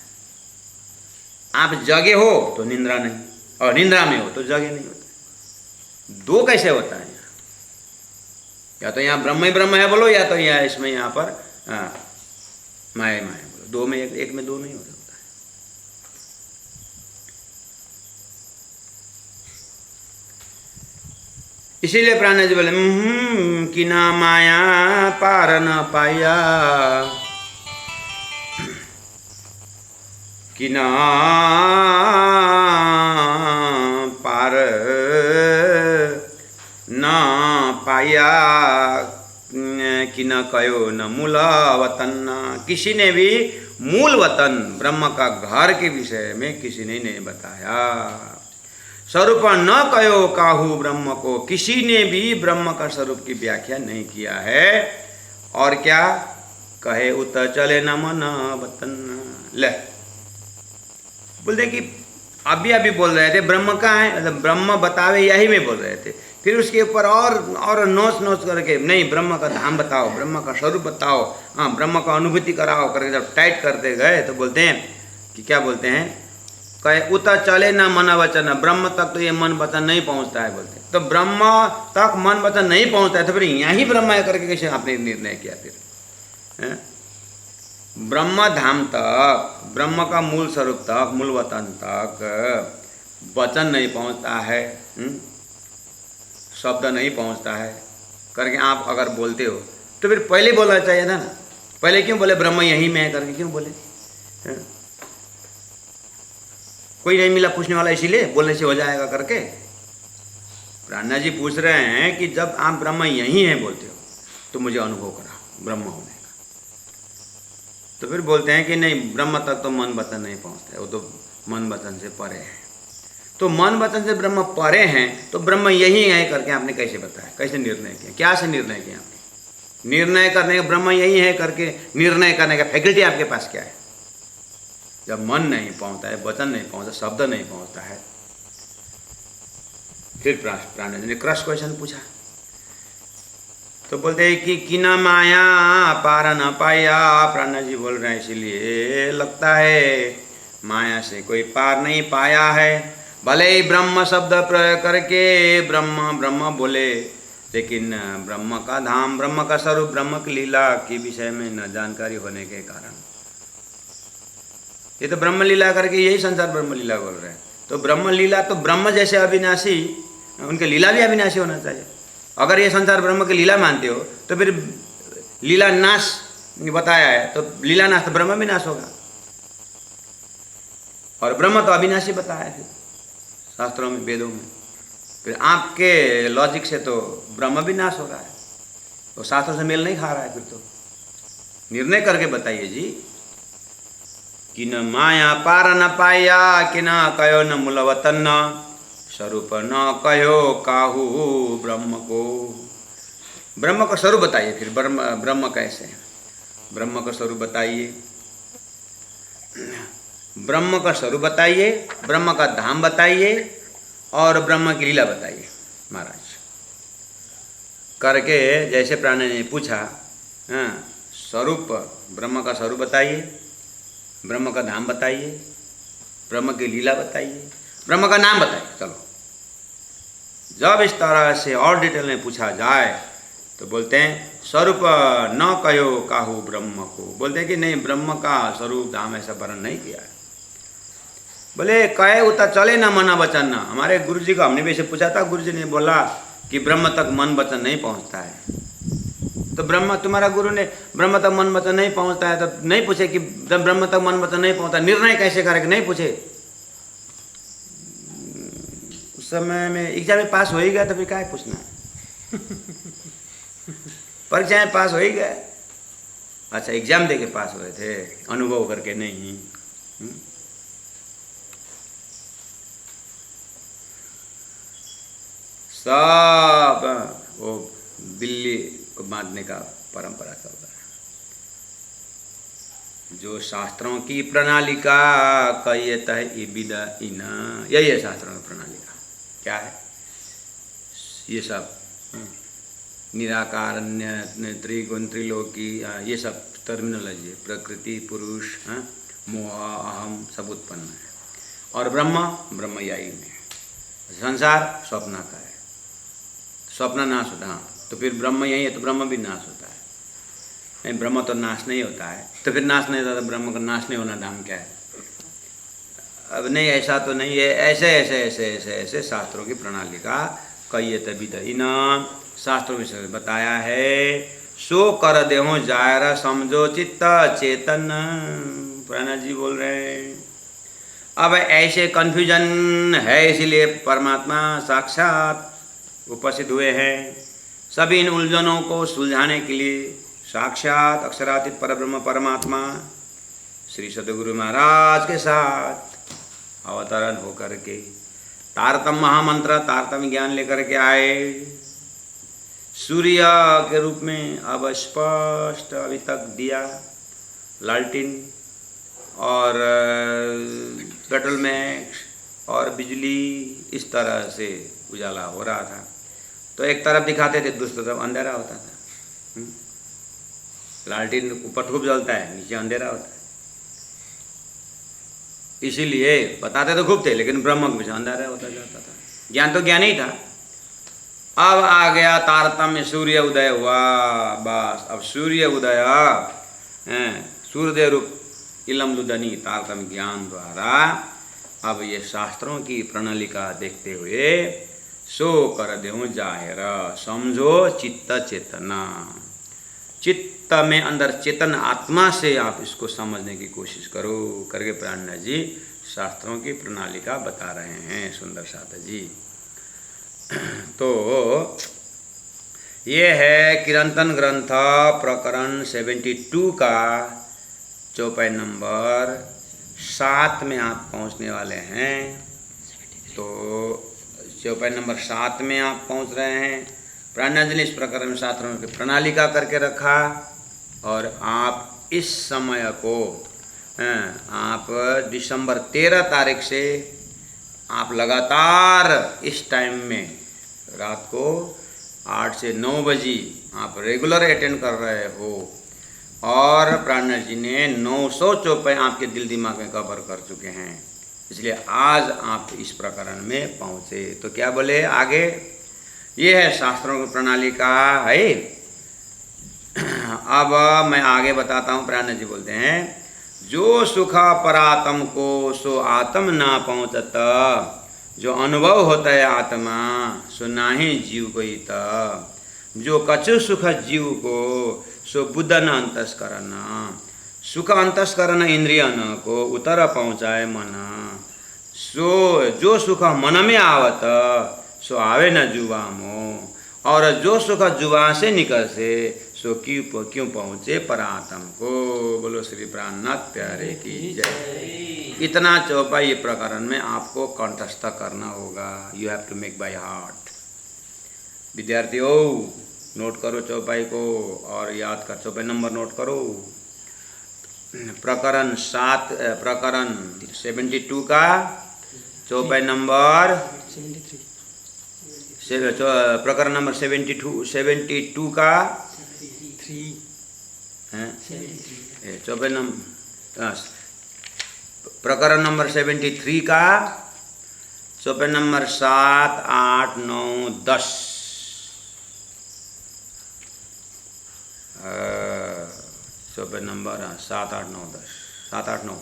आप जगे हो तो निंद्रा नहीं, और निंद्रा में हो तो जगे नहीं होता। दो कैसे होता है यहाँ, या तो यहाँ ब्रह्म ही ब्रह्म है बोलो, या तो यहाँ इसमें यहाँ पर माया माया बोलो, दो में एक में दो नहीं हो सकता है। इसीलिए प्राण जी बोले कि ना माया पार न पाया, कि ना पार न पाया, कि न कयो न मूल वतन। किसी ने भी मूल वतन ब्रह्म का घर के विषय में किसी ने नहीं बताया। स्वरूप न कयो काहू ब्रह्म को, किसी ने भी ब्रह्म का स्वरूप की व्याख्या नहीं किया है। और क्या कहे उत चले न मन वतन। ले बोलते कि अभी बोल रहे थे ब्रह्म कहाँ है, मतलब ब्रह्म बतावे यही में बोल रहे थे। फिर उसके ऊपर और नोच करके नहीं ब्रह्म का धाम बताओ, ब्रह्म का स्वरूप बताओ, हाँ ब्रह्म का अनुभूति कराओ करके जब टाइट करते गए तो बोलते हैं कि क्या बोलते हैं, कहे उत चले ना मन वचन, ब्रह्म तक तो ये मन वचन नहीं पहुंचता है। बोलते तो ब्रह्म तक मन वचन नहीं पहुंचता है तो फिर यहाँ ही ब्रह्म है करके कैसे आपने निर्णय किया। फिर ब्रह्म धाम तक, ब्रह्म का मूल स्वरूप तक, मूल वतन तक वचन नहीं पहुंचता है, शब्द नहीं पहुंचता है करके आप अगर बोलते हो तो फिर पहले बोलना चाहिए था ना। पहले क्यों बोले ब्रह्म यहीं में है करके, क्यों बोले? कोई नहीं मिला पूछने वाला, इसीलिए बोलने से हो जाएगा करके। प्राणनाथ जी पूछ रहे हैं कि जब आप ब्रह्म यहीं है बोलते हो तो मुझे अनुभव कराओ ब्रह्म होने का। तो फिर बोलते हैं कि नहीं ब्रह्म तक तो मन वचन नहीं पहुंचता है, वो तो मन वचन से परे है। तो मन वचन से ब्रह्म परे हैं तो ब्रह्म यही है करके आपने कैसे बताया, कैसे निर्णय किया, क्या से निर्णय किया आपने? निर्णय करने का ब्रह्म यही है करके निर्णय करने का फैकल्टी आपके पास क्या है? जब मन नहीं पहुंचता है, वचन नहीं पहुंचता, शब्द नहीं पहुंचता है। फिर प्राण ने क्रश क्वेश्चन पूछा तो बोलते हैं कि किना माया पार न पाया। प्राण जी बोल रहे हैं इसीलिए लगता है माया से कोई पार नहीं पाया है। भले ही ब्रह्म शब्द प्रयोग करके ब्रह्म ब्रह्म बोले, लेकिन ब्रह्म का धाम, ब्रह्म का स्वरूप, ब्रह्म की लीला के विषय में न जानकारी होने के कारण ये तो ब्रह्म लीला करके यही संसार ब्रह्म लीला बोल रहे हैं। तो ब्रह्म लीला तो ब्रह्म जैसे अविनाशी, उनके लीला भी अविनाशी होना चाहिए। अगर ये संसार ब्रह्म की लीला मानते हो तो फिर लीला नाश बताया है तो लीला नाश तो ब्रह्म भी नाश होगा, और ब्रह्म तो अविनाशी बताया है फिर शास्त्रों में, वेदों में। फिर आपके लॉजिक से तो ब्रह्म भी नाश हो रहा है, तो शास्त्रों से मेल नहीं खा रहा है। फिर तो निर्णय करके बताइए जी कि न माया पार न पाया, कि न कयो न मूल वतन, स्वरूप न कहो काहू ब्रह्म को। ब्रह्म का स्वरूप बताइए। फिर ब्रह्म कैसे है, ब्रह्म का स्वरूप बताइए, ब्रह्म का स्वरूप बताइए, ब्रह्म का धाम बताइए और ब्रह्म की लीला बताइए महाराज करके। जैसे प्राण ने पूछा, स्वरूप, ब्रह्म का स्वरूप बताइए, ब्रह्म का धाम बताइए, ब्रह्म की लीला बताइए, ब्रह्म का नाम बताइए। चलो जब इस तरह से और डिटेल में पूछा जाए तो बोलते हैं स्वरूप न कयो काहू ब्रह्म को। बोलते हैं कि नहीं ब्रह्म का स्वरूप धाम ऐसा वर्णन नहीं किया है। बोले कहे उता चले ना मना वचन ना। हमारे गुरु जी को हमने भी ऐसे पूछा था, गुरु जी ने बोला कि ब्रह्म तक मन वचन नहीं पहुंचता है। तो ब्रह्म, तुम्हारा गुरु ने ब्रह्म तक मन वचन नहीं पहुंचता है तो नहीं पूछे कि जब ब्रह्म तक मन वचन नहीं पहुंचता निर्णय कैसे करेगा, नहीं पूछे। उस समय में एग्जाम में पास हो ही गया तो फिर क्या पूछना है। परीक्षा में पास हो ही गया। अच्छा एग्जाम दे के पास हुए थे, अनुभव करके नहीं। सब वो दिल्ली को बांधने का परंपरा चल रहा है। जो शास्त्रों की प्रणाली का कहियत है इबिदा इना, यही है शास्त्रों की प्रणाली का। क्या है ये सब निराकार, त्रिगुण, त्रिलोकी, ये सब टर्मिनोलॉजी है। प्रकृति, पुरुष, मोह, अहम सब उत्पन्न है। और ब्रह्म यही में। संसार स्वप्न का है, स्वप्न नाश होता है। तो फिर ब्रह्म यही है तो ब्रह्म भी नाश होता है। नहीं ब्रह्म तो नाश नहीं होता है, तो फिर नाश नहीं होता तो ब्रह्म का नाश नहीं होना धाम क्या है? अब नहीं ऐसा तो नहीं है। ऐसे ऐसे ऐसे ऐसे ऐसे शास्त्रों की प्रणाली का कहियत विधि न, शास्त्रों में बताया है। सो कर देहो जायरा समझो चित्त चेतन। पुराना जी बोल रहे हैं। अब ऐसे कन्फ्यूजन है, इसीलिए परमात्मा साक्षात उपस्थित हुए हैं। सभी इन उलझनों को सुलझाने के लिए साक्षात अक्षरातीत परब्रह्म परमात्मा श्री सद्गुरु महाराज के साथ अवतरण होकर के तारतम्य महामंत्र, तारतम्य ज्ञान लेकर के आए। सूर्य के रूप में अब स्पष्ट अभी तक दिया, लालटेन और पेट्रोल मैक्स और बिजली, इस तरह से उजाला हो रहा था। तो एक तरफ दिखाते थे, दूसरी तरफ अंधेरा होता था। लालटेन ऊपर खूब जलता है, नीचे अंधेरा होता है। इसीलिए बताते तो खूब थे, लेकिन ब्रह्म के पीछे अंधेरा होता जाता था। ज्ञान तो ज्ञान ही था। अब आ गया तारतम्य, सूर्य उदय हुआ। बस अब सूर्य उदय, सूर्यदेव रूप इलम लुदनी तारतम्य ज्ञान द्वारा अब ये शास्त्रों की प्रणाली का देखते हुए सो कर देहु जाहिर समझो चित्त चेतना। चित्त में अंदर चेतन आत्मा से आप इसको समझने की कोशिश करो करके प्राणनाथ जी शास्त्रों की प्रणाली का बता रहे हैं सुंदर साथ जी। तो ये है किरंतन ग्रंथ प्रकरण 72 का चौपाई नंबर 7 में आप पहुंचने वाले हैं। तो चौपाई नंबर 7 में आप पहुंच रहे हैं। प्राणनाथ जी ने इस प्रकरण में शास्त्रों की प्रणाली का करके रखा और आप इस समय को आप दिसंबर 13 तारीख से आप लगातार इस टाइम में रात को 8 से 9 बजे आप रेगुलर अटेंड कर रहे हो और प्राणनाथ जी ने 900 चौपाई आपके दिल दिमाग में कवर कर चुके हैं। इसलिए आज आप इस प्रकरण में पहुँचे। तो क्या बोले आगे, ये है शास्त्रों की प्रणाली का है। अब मैं आगे बताता हूँ। प्राणनाथ जी बोलते हैं, जो सुख परात्म को सो आत्म ना पहुँचत, जो अनुभव होता है आत्मा सो नाही जीव को हित, जो कछु सुख जीव को सो बुद्धन अंतस्करण, सुख अंतस्करण इंद्रियन को उतर पहुँचाए मन, सो जो सुख मन में आवत सो आवे न जुवा मो, और जो सुख जुवा से निकल से सो क्यों पहुँचे परात्म को। बोलो श्री प्राणनाथ प्यारे की जय। इतना चौपाई प्रकरण में आपको कंठस्थ करना होगा। You have to make by heart. विद्यार्थियों नोट करो चौपाई को और याद कर, चौपाई नंबर नोट करो। प्रकरण 72 का चौपाई नंबर 73, प्रकरण नंबर 72 का चौपाई नंबर प्रकरण नंबर 73 का चौपाई नंबर 7, 8, 9, 10 चौपाई नंबर 7, 8, 9, 10 7, 8, 9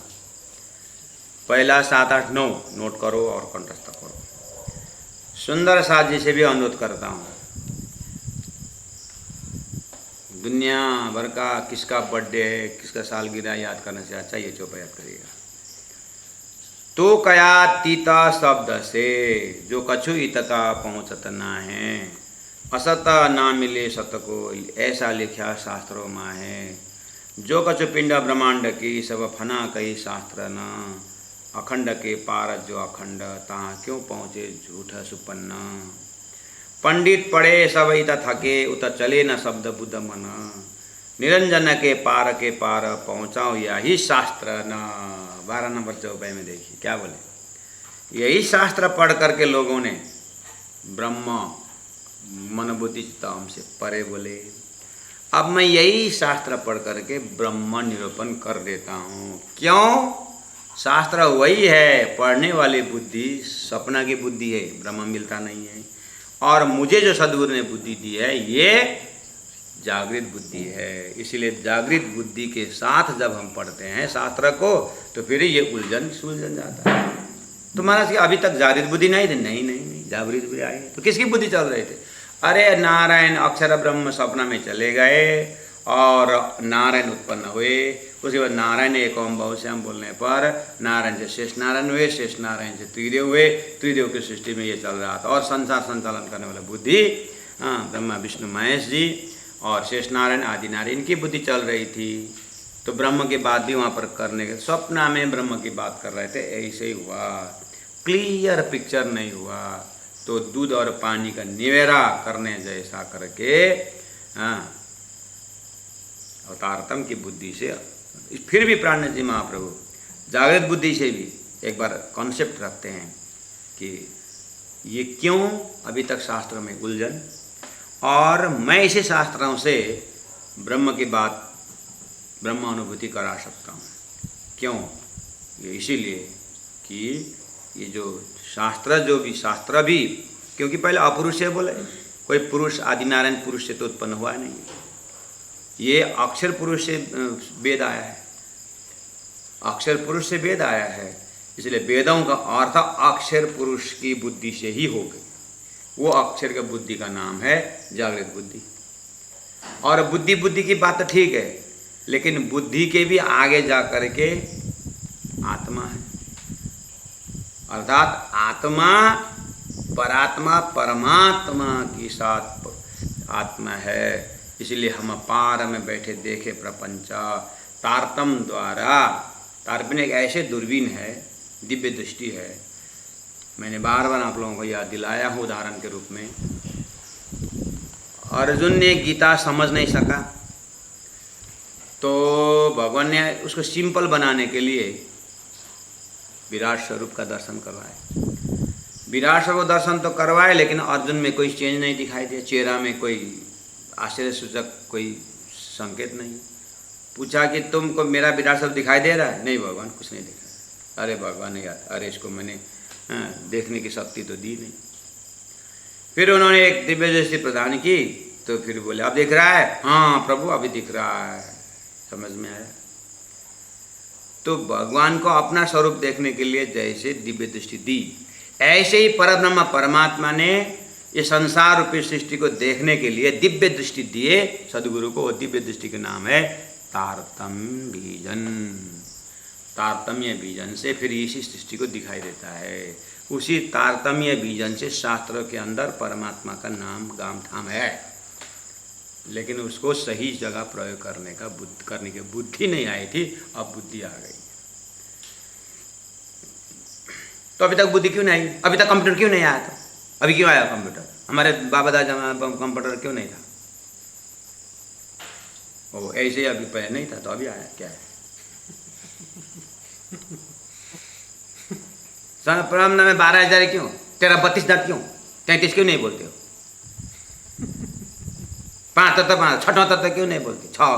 पहला 7, 8, 9 नोट करो और कंठस्थ करो। सुंदर साथ जी से भी अनुरोध करता हूँ, दुनिया भर का किसका बर्थडे है, किसका सालगिरह याद करने से अच्छा ये चौपाई याद करिएगा। तो कया तीता शब्द से जो कछु इतता पहुँचत ना है, असत ना मिले सत को, ऐसा लिखा शास्त्रों में है। जो कछु पिंड ब्रह्मांड की सब फना कही शास्त्र न, अखंड के पार जो अखंड ता क्यों पहुँचे झूठ सुपन्न। पंडित पढ़े सब इत थके उत चले न शब्द बुद्ध मन, निरंजन के पार पहुँचाओ यही शास्त्र न। 12 नंबर चौपाई में देखिए क्या बोले, यही शास्त्र पढ़ करके लोगों ने ब्रह्म मन बुद्धि चित्तम से परे बोले। अब मैं यही शास्त्र पढ़ करके ब्रह्म निरूपण कर देता हूँ। क्यों? शास्त्र वही है, पढ़ने वाली बुद्धि सपना की बुद्धि है, ब्रह्म मिलता नहीं है। और मुझे जो सद्गुरु ने बुद्धि दी है ये जागृत बुद्धि है। इसीलिए जागृत बुद्धि के साथ जब हम पढ़ते हैं शास्त्र को तो फिर ये उलझन सुलझन जाता है। तो महाराज कि अभी तक जागृत बुद्धि नहीं थी? नहीं नहीं नहीं, जागृत भी आई। तो किसकी बुद्धि चल रही थी? अरे नारायण अक्षर ब्रह्म सपना में चले गए और नारायण उत्पन्न हुए। उसके बाद नारायण एक ओम बहुश्याम बोलने पर नारायण से शेष नारायण हुए, शेष नारायण से त्रिदेव हुए, त्रिदेव की सृष्टि में ये चल रहा था। और संसार संचालन करने वाला बुद्धि ब्रह्मा विष्णु महेश जी और शेष नारायण आदि नारायण की बुद्धि चल रही थी। तो ब्रह्म की बात भी वहाँ पर करने के सपना में ब्रह्म की बात कर रहे थे, ऐसे ही हुआ, क्लियर पिक्चर नहीं हुआ। तो दूध और पानी का निवेरा करने जैसा करके अवतारतम की बुद्धि से फिर भी प्राण जी महाप्रभु जागृत बुद्धि से भी एक बार कॉन्सेप्ट रखते हैं कि ये क्यों अभी तक शास्त्र में उलझन, और मैं इसी शास्त्रों से ब्रह्म की बात ब्रह्म अनुभूति करा सकता हूँ। क्यों? ये इसीलिए कि ये जो शास्त्र भी क्योंकि पहले अपुरुष से बोले, कोई पुरुष आदिनारायण पुरुष से तो उत्पन्न हुआ नहीं, ये अक्षर पुरुष से वेद आया है, अक्षर पुरुष से वेद आया है। इसलिए वेदों का अर्थ अक्षर पुरुष की बुद्धि से ही हो गई। वो अक्षर का बुद्धि का नाम है जागृत बुद्धि। और बुद्धि की बात तो ठीक है, लेकिन बुद्धि के भी आगे जा कर के आत्मा है, अर्थात आत्मा परात्मा परमात्मा के साथ आत्मा है। इसलिए हम पार में बैठे देखे प्रपंच तारतम द्वारा। तारतम्य एक ऐसे दूरबीन है, दिव्य दृष्टि है। मैंने बार बार आप लोगों को याद दिलाया हूँ उदाहरण के रूप में। अर्जुन ने गीता समझ नहीं सका तो भगवान ने उसको सिंपल बनाने के लिए विराट स्वरूप का दर्शन करवाए। विराट स्वरूप दर्शन तो करवाए, लेकिन अर्जुन में कोई चेंज नहीं दिखाई दिया, चेहरा में कोई आश्चर्य सूचक कोई संकेत नहीं। पूछा कि तुमको मेरा विराट स्वरूप दिखाई दे रहा है? नहीं भगवान, कुछ नहीं दिखा। अरे भगवान यार, अरे इसको मैंने देखने की शक्ति तो दी नहीं। फिर उन्होंने एक दिव्य दृष्टि प्रदान की, तो फिर बोले अब दिख रहा है? हाँ प्रभु अभी दिख रहा है, समझ में आया। तो भगवान को अपना स्वरूप देखने के लिए जैसे दिव्य दृष्टि दी, ऐसे ही परब्रह्म परमात्मा ने ये संसार रूपी सृष्टि को देखने के लिए दिव्य दृष्टि दिए सदगुरु को। वो दिव्य दृष्टि का नाम है तारतम्य बीजन। तारतम्य बीजन से फिर इसी सृष्टि को दिखाई देता है। उसी तारतम्य बीजन से शास्त्रों के अंदर परमात्मा का नाम गाम ठाम है, लेकिन उसको सही जगह प्रयोग करने की बुद्धि नहीं आई थी। अब बुद्धि आ गई। तो अभी तक बुद्धि क्यों नहीं आई? अभी तक कंप्यूटर क्यों नहीं आया था? अभी क्यों आया कंप्यूटर? हमारे बाबा दादा कंप्यूटर क्यों नहीं था? ओ ऐसे ही अभी पहले नहीं था तो अभी आया। क्या है? प्रारंभ में 12,000 क्यों? तेरा 32 दांत क्यों? 33 क्यों नहीं बोलते हो? 5 तत्व 5 छठवां तत्व क्यों नहीं बोलते? 6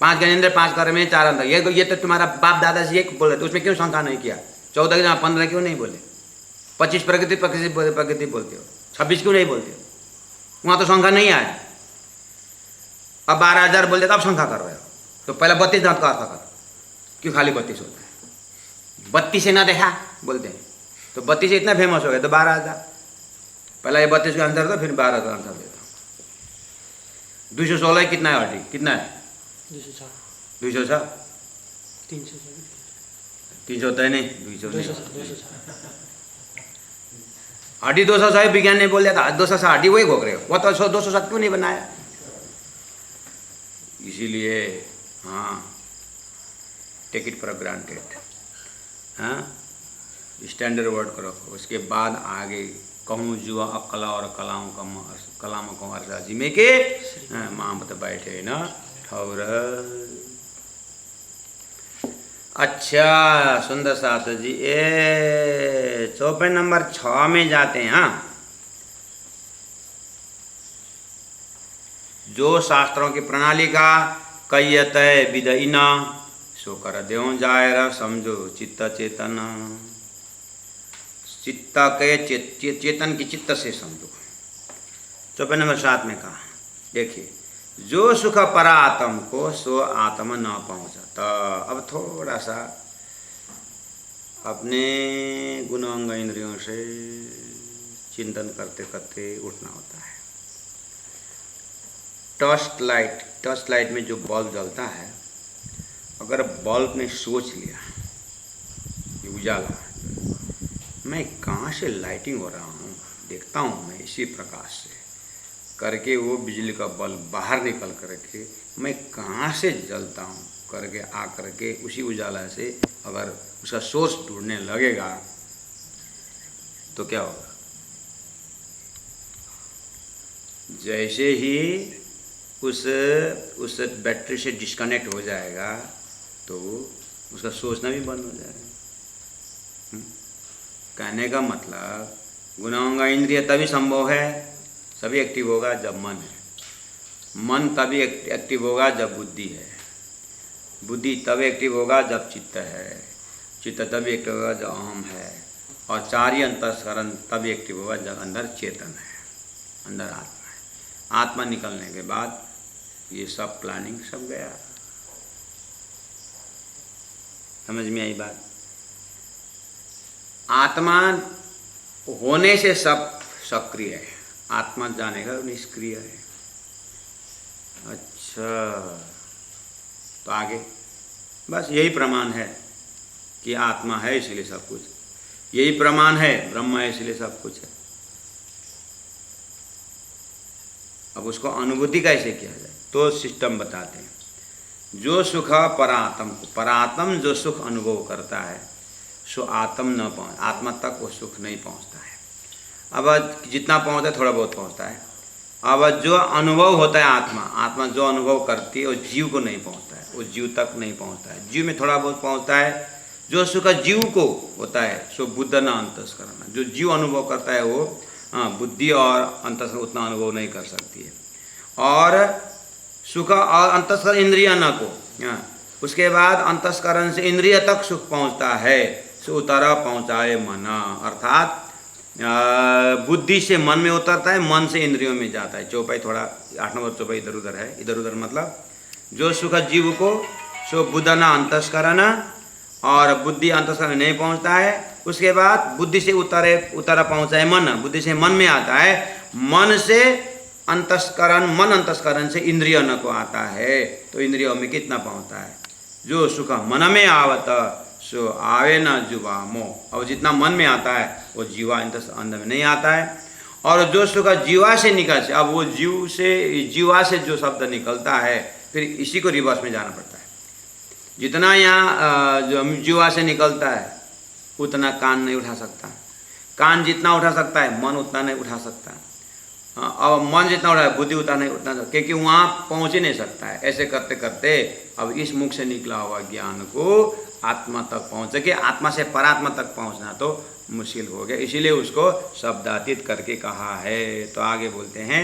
5 ज्ञानेंद्र 5 कर्म में 4 अंतर। ये तो तुम्हारा बाप दादा जी एक बोले, तो उसमें क्यों शंका नहीं किया? 14 के जहाँ 15 क्यों नहीं बोले? 25 प्रकृति बोलते हो, 26 क्यों नहीं बोलते हो? वहाँ तो शंका नहीं आया। अब 12,000 बोल देता, अब शंका कर रहे हो। तो पहले 32 दांत का अर्थ कर, क्यों खाली 32 होता है? 32 से ना देखा बोलते हैं, तो 32 से इतना फेमस हो गया तो 12,000। पहले ये 32 का आंसर दो, फिर 12 का आंसर देता। 216 कितना है? हड्डी कितना है? 206 300 होता है नहीं, 200 हड्डी 206 विज्ञान ने बोल दिया था 206 हड्डी वही घोक रहे हो। वो तो 207 क्यों नहीं बनाया? इसीलिए हाँ, टेक इट फॉर ग्रांटेड। हाँ, स्टैंडर्ड वर्ड करो। उसके बाद आगे कहूँ जुआ अकला और कलाम को अर्जा जिमे के मामत बैठे न ठौर। अच्छा सुंदर शास्त्र जी, ये चौपाई नंबर 6 में जाते हैं। हाँ, जो शास्त्रों की प्रणाली का कयत विदई न सो कर देव जाय र समझो चित्त चेतन। चित्त के चेतन की चित्त से समझो। चौपाई नंबर 7 में कहा, देखिए, जो सुख परात्म को सो आत्मा न पहुँचता। अब थोड़ा सा अपने गुणांग इंद्रियों से चिंतन करते करते उठना होता है। टॉर्च लाइट में जो बल्ब जलता है, अगर बल्ब ने सोच लिया ये उजाला, मैं कहाँ से लाइटिंग हो रहा हूँ, देखता हूँ मैं इसी प्रकाश से करके, वो बिजली का बल्ब बाहर निकल करके मैं कहाँ से जलता हूँ करके आ करके उसी उजाला से अगर उसका सोर्स ढूंढने लगेगा तो क्या होगा? जैसे ही उस बैटरी से डिस्कनेक्ट हो जाएगा तो उसका सोचना भी बंद हो जाएगा। कहने का मतलब गुणांग इंद्रिय तभी संभव है, सभी एक्टिव होगा जब मन है, मन तभी एक्टिव होगा जब बुद्धि है, बुद्धि तभी एक्टिव होगा जब चित्त है, चित्त तभी एक्टिव होगा जब अहम है, और चारि अंतस्करण तभी एक्टिव होगा जब अंदर चेतन है, अंदर आत्मा है। आत्मा निकलने के बाद ये सब प्लानिंग सब गया। समझ में आई बात? आत्मा होने से सब सक्रिय है, आत्मा जाने का निष्क्रिय है। अच्छा, तो आगे बस यही प्रमाण है कि आत्मा है इसलिए सब कुछ, यही प्रमाण है ब्रह्म है इसलिए सब कुछ है। अब उसको अनुभूति कैसे किया जाए तो सिस्टम बताते हैं। जो सुख परात्म को, परात्म जो सुख अनुभव करता है सो आत्मा तक वो सुख नहीं पहुंचता है। अब जितना पहुंचता है थोड़ा बहुत पहुंचता है। अब जो अनुभव होता है आत्मा जो अनुभव करती है वो जीव को नहीं पहुंचता है, वो जीव तक नहीं पहुंचता है, जीव में थोड़ा बहुत पहुंचता है। जो सुख जीव को होता है सो बुद्ध न अंतस्करण, जो जीव अनुभव करता है वो बुद्धि और अंतस्करण उतना अनुभव नहीं कर सकती है। और सुख और अंतस्करण इंद्रिय न को, उसके बाद अंतस्करण से इंद्रिय तक सुख पहुंचता है सो उतरा पहुंचाए मन, अर्थात बुद्धि से मन में उतरता है, मन से इंद्रियों में जाता है। चौपाई थोड़ा 8 नंबर चौपाई इधर उधर है, इधर उधर मतलब जो सुख जीव को सो बुद्धना अंतस्करण, और बुद्धि अंतस्करण नहीं पहुंचता है। उसके बाद बुद्धि से उतरा पहुंचाए मन, बुद्धि से मन में आता है, मन से अंतस्करण, मन अंतस्करण से इंद्रिय न को आता है, तो इंद्रियों में कितना पहुंचता है? जो सुख मन में आवत सो आवे न जुवामो, और जितना मन में आता है वो जीवा अंदर में नहीं आता है। और जो सुख जीवा से निकल से, अब वो जीवा से जो शब्द निकलता है फिर इसी को रिवर्स में जाना पड़ता है। जितना यहाँ जो जीवा से निकलता है उतना कान नहीं उठा सकता, कान जितना उठा सकता है मन उतना नहीं उठा सकता, अब मन जितना उठा है बुद्धि उतना नहीं उठा सकता, क्योंकि वहाँ पहुँच ही नहीं सकता है। ऐसे करते करते अब इस मुख से निकला हुआ ज्ञान को आत्मा तक पहुँच सके, आत्मा से परात्मा तक पहुँचना तो मुश्किल हो गया, इसीलिए उसको शब्दातीत करके कहा है। तो आगे बोलते हैं,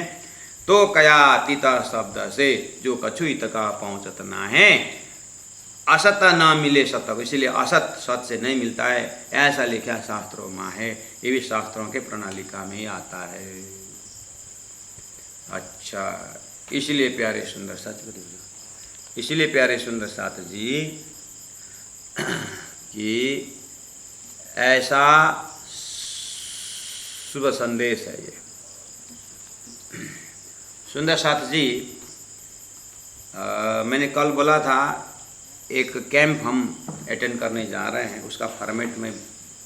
तो कयातीत शब्द से जो कछु इत का पहुँचत ना है, असत ना मिले सत, इसीलिए असत सत से नहीं मिलता है, ऐसा लिखा शास्त्रों में है। ये भी शास्त्रों के प्रणालिका में ही आता है। अच्छा, इसलिए प्यारे सुंदर साथ जी कि ऐसा शुभ संदेश है ये। सुंदर साथ जी, मैंने कल बोला था एक कैंप हम अटेंड करने जा रहे हैं, उसका फॉर्मेट मैं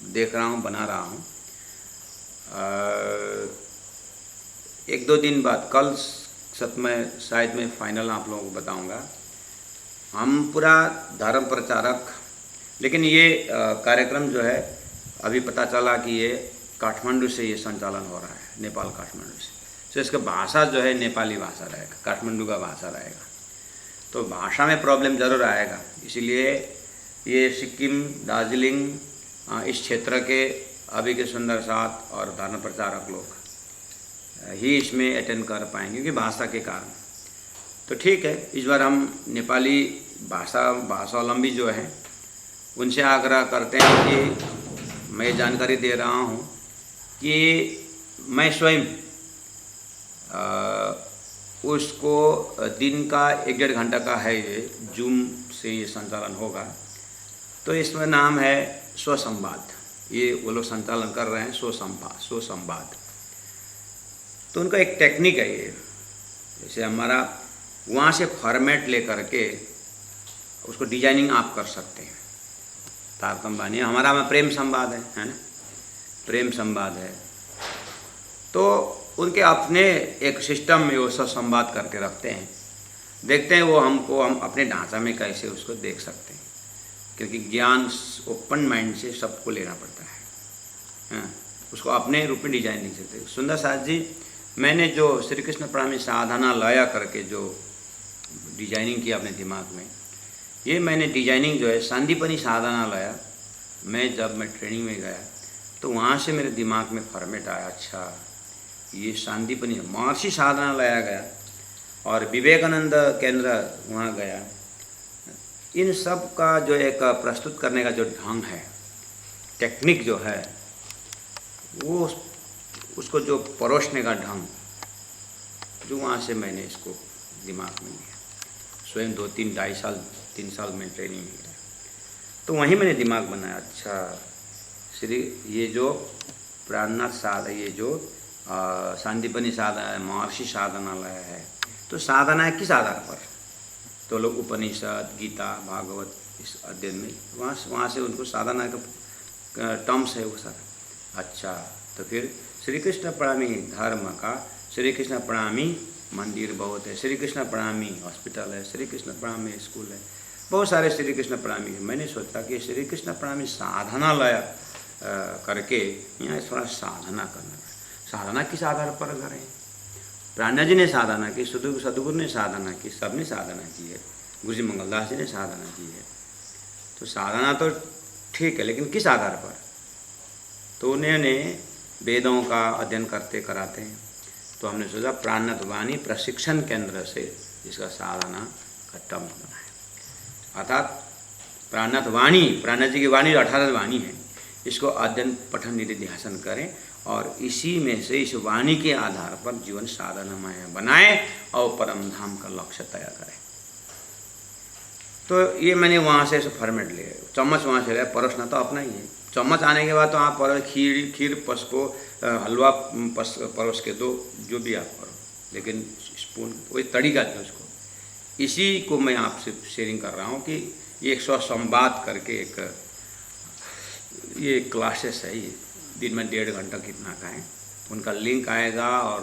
देख रहा हूँ, बना रहा हूँ। 1-2 दिन बाद, कल शायद मैं फाइनल आप लोगों को बताऊंगा। हम पूरा धर्म प्रचारक, लेकिन ये कार्यक्रम जो है अभी पता चला कि ये काठमांडू से ये संचालन हो रहा है, नेपाल काठमांडू से। तो इसका भाषा जो है नेपाली भाषा रहेगा, काठमांडू का भाषा रहेगा, तो भाषा में प्रॉब्लम ज़रूर आएगा। इसीलिए ये सिक्किम, दार्जिलिंग इस क्षेत्र के अभी के सुंदर साथ और धर्म प्रचारक लोग ही इसमें अटेंड कर पाएंगे क्योंकि भाषा के कारण। तो ठीक है, इस बार हम नेपाली भाषावलंबी जो हैं उनसे आग्रह करते हैं कि मैं जानकारी दे रहा हूँ कि मैं स्वयं उसको दिन का 1-1.5 घंटा का है, ये जूम से ये संचालन होगा। तो इसमें नाम है स्वसंवाद, ये वो लोग संचालन कर रहे हैं स्वसंवाद। तो उनका एक टेक्निक है ये, जैसे हमारा वहाँ से फॉर्मेट ले करके उसको डिजाइनिंग आप कर सकते हैं। तारतम्य वाणी हमारा में प्रेम संवाद है ना, प्रेम संवाद है, तो उनके अपने एक सिस्टम में वो सब संवाद करके रखते हैं। देखते हैं वो हमको, हम अपने ढांचा में कैसे उसको देख सकते हैं, क्योंकि ज्ञान ओपन माइंड से सबको लेना पड़ता है, उसको अपने रूप में डिजाइन नहीं सकते। सुंदर साथ जी, मैंने जो श्री कृष्ण प्रणामी साधना लया करके जो डिजाइनिंग किया अपने दिमाग में, ये मैंने डिजाइनिंग जो है संदीपनी साधना लया, जब मैं ट्रेनिंग में गया तो वहाँ से मेरे दिमाग में फॉर्मेट आया, अच्छा ये संदीपनी महर्षि साधना लया गया और विवेकानंद केंद्र वहाँ गया। इन सब का जो एक प्रस्तुत करने का जो ढंग है, टेक्निक जो है, वो उसको जो परोसने का ढंग, जो वहाँ से मैंने इसको दिमाग में लिया। स्वयं 2, 3, 2.5 साल 3 साल में ट्रेनिंग में गया, तो वहीं मैंने दिमाग बनाया, अच्छा ये जो प्राणनाथ साधना, ये जो संदीपनी साधना, महर्षि साधनालय है, तो साधना है किस आधार पर? तो लोग उपनिषद, गीता, भागवत इस अध्ययन में वहाँ से उनको साधना का टर्म्स है वो सारा। अच्छा, तो फिर श्री कृष्ण प्रणामी धर्म का, श्री कृष्ण प्रणामी मंदिर बहुत है, श्री कृष्ण प्रणामी हॉस्पिटल है, श्री कृष्ण प्रणामी स्कूल है, बहुत सारे श्री कृष्ण प्रणामी है। मैंने सोचा कि श्री कृष्ण प्रणामी साधनालय करके यहाँ थोड़ा साधना करना है। साधना किस आधार पर करें? प्राणा जी ने साधना की, सदगुरु ने साधना की, सबने साधना की है, गुरु जी मंगलदास जी ने साधना की है। तो साधना तो ठीक है, लेकिन किस आधार पर? तो उन्होंने वेदों का अध्ययन करते कराते हैं, तो हमने सोचा प्राणनाथ वाणी प्रशिक्षण केंद्र से इसका साधना का टर्म बना है। अर्थात प्राणनाथ वाणी, प्राणनाथ जी की वाणी 18 वाणी है, इसको अध्ययन पठन निधिध्यासन करें और इसी में से, इस वाणी के आधार पर जीवन साधनामय बनाएं और परम धाम का लक्ष्य तय करें। तो ये मैंने वहाँ से फॉर्मेट लिया, चम्मच वहाँ से लिया, परोसना तो अपना ही है। चम्मच आने के बाद तो आप खीर पसको, हलवा परोस के दो, जो भी आप करो, लेकिन स्पून वही तरीका है उसको। इसी को मैं आपसे शेयरिंग कर रहा हूँ कि ये एक संवाद करके एक ये क्लासेस है, ये दिन में 1.5 घंटा कितना का है, उनका लिंक आएगा और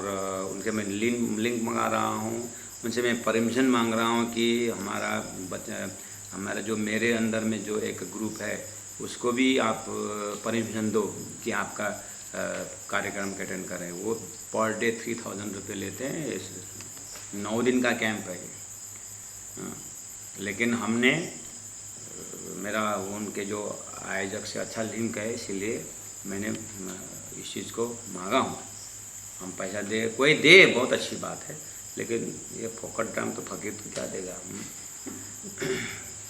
उनके मैं लिंक मंगा रहा हूँ, उनसे मैं परमिशन मांग रहा हूँ कि हमारा जो मेरे अंदर में जो एक ग्रुप है उसको भी आप परमिशन दो कि आपका कार्यक्रम के अटेंड करें। वो पर डे 3000 रुपये लेते हैं, 9 दिन का कैंप है। लेकिन हमने मेरा उनके जो आयोजक से अच्छा लिंक है, इसीलिए मैंने इस चीज़ को मांगा हूँ। हम पैसा दे, कोई दे बहुत अच्छी बात है, लेकिन ये फोकट टाइम तो फकीर तो क्या देगा।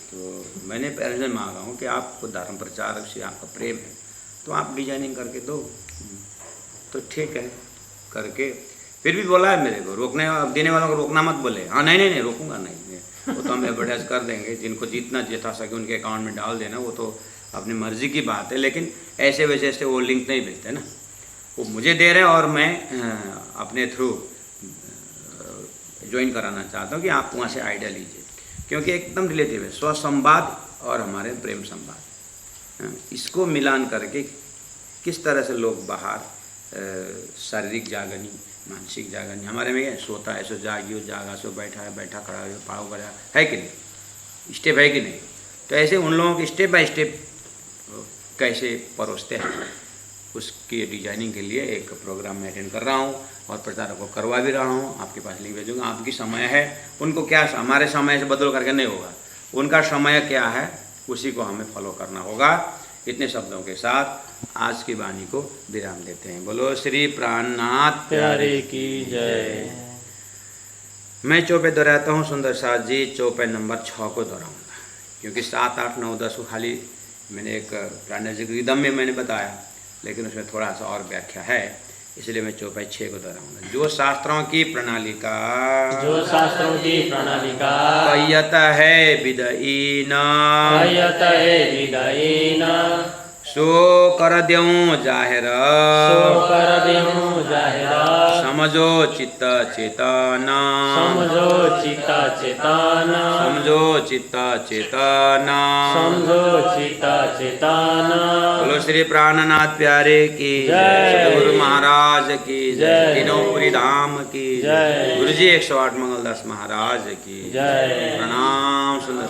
तो मैंने परमिशन मांगा हूँ कि आपको धर्म प्रचार से आपका प्रेम है तो आप डिजाइनिंग करके दो। तो ठीक है करके, फिर भी बोला है मेरे को, रोकने देने वालों को रोकना मत बोले। हाँ नहीं रोकूंगा नहीं, वो तो हम एडवर्टाइज कर देंगे, जिनको जितना जिता सके उनके अकाउंट में डाल देना, वो तो अपनी मर्जी की बात है। लेकिन ऐसे वजह से वो लिंक नहीं भेजते ना, वो मुझे दे रहे हैं और मैं अपने थ्रू ज्वाइन कराना चाहता हूँ कि आप वहाँ से आइडिया लीजिए, क्योंकि एकदम रिलेटिव है स्वसंवाद और हमारे प्रेम संवाद। इसको मिलान करके किस तरह से लोग बाहर शारीरिक जागनी, मानसिक जागनी, हमारे में सोता है सो जागियो, जागा सो बैठा है, बैठा खड़ा है, पाँव करा है कि नहीं, स्टेप है कि नहीं। तो ऐसे उन लोगों के स्टेप बाय स्टेप कैसे परोसते हैं, उसकी डिजाइनिंग के लिए एक प्रोग्राम में अटेंड कर रहा हूँ और प्रचारक को करवा भी रहा हूँ। आपके पास लिंक भेजूँगा। आपकी समय है, उनको क्या हमारे समय से बदल करके नहीं होगा, उनका समय क्या है उसी को हमें फॉलो करना होगा। इतने शब्दों के साथ आज की वाणी को विराम देते हैं। बोलो श्री प्राणनाथ प्यारे की जय। मैं चौपे दोहराता हूँ सुंदर साथ जी, चौपे नंबर 6 को दोहराऊँगा, क्योंकि 7, 8, 9, 10 को खाली मैंने एक प्राणनाथ जी की रिदम में मैंने बताया, लेकिन उसमें थोड़ा सा और व्याख्या है, इसलिए मैं चौपाई 6 को दोहराऊंगा। जो शास्त्रों की प्रणाली का, जो शास्त्रों की प्रणाली का कयत है विदईना, कयत है विदईना, सो कर द्यों जाहिर, सो कर द्यों जाहिर, समझो चित्त चेतना, समझो चित्त चेतना, समझो चित्त चेतना, समझो चित्त चेतना। बोलो श्री प्राणनाथ प्यारे की जय। सतगुरु महाराज की जय। तीनोंपुरी धाम की जय। गुरु जी 108 मंगलदास महाराज की जय। प्रणाम सुंदर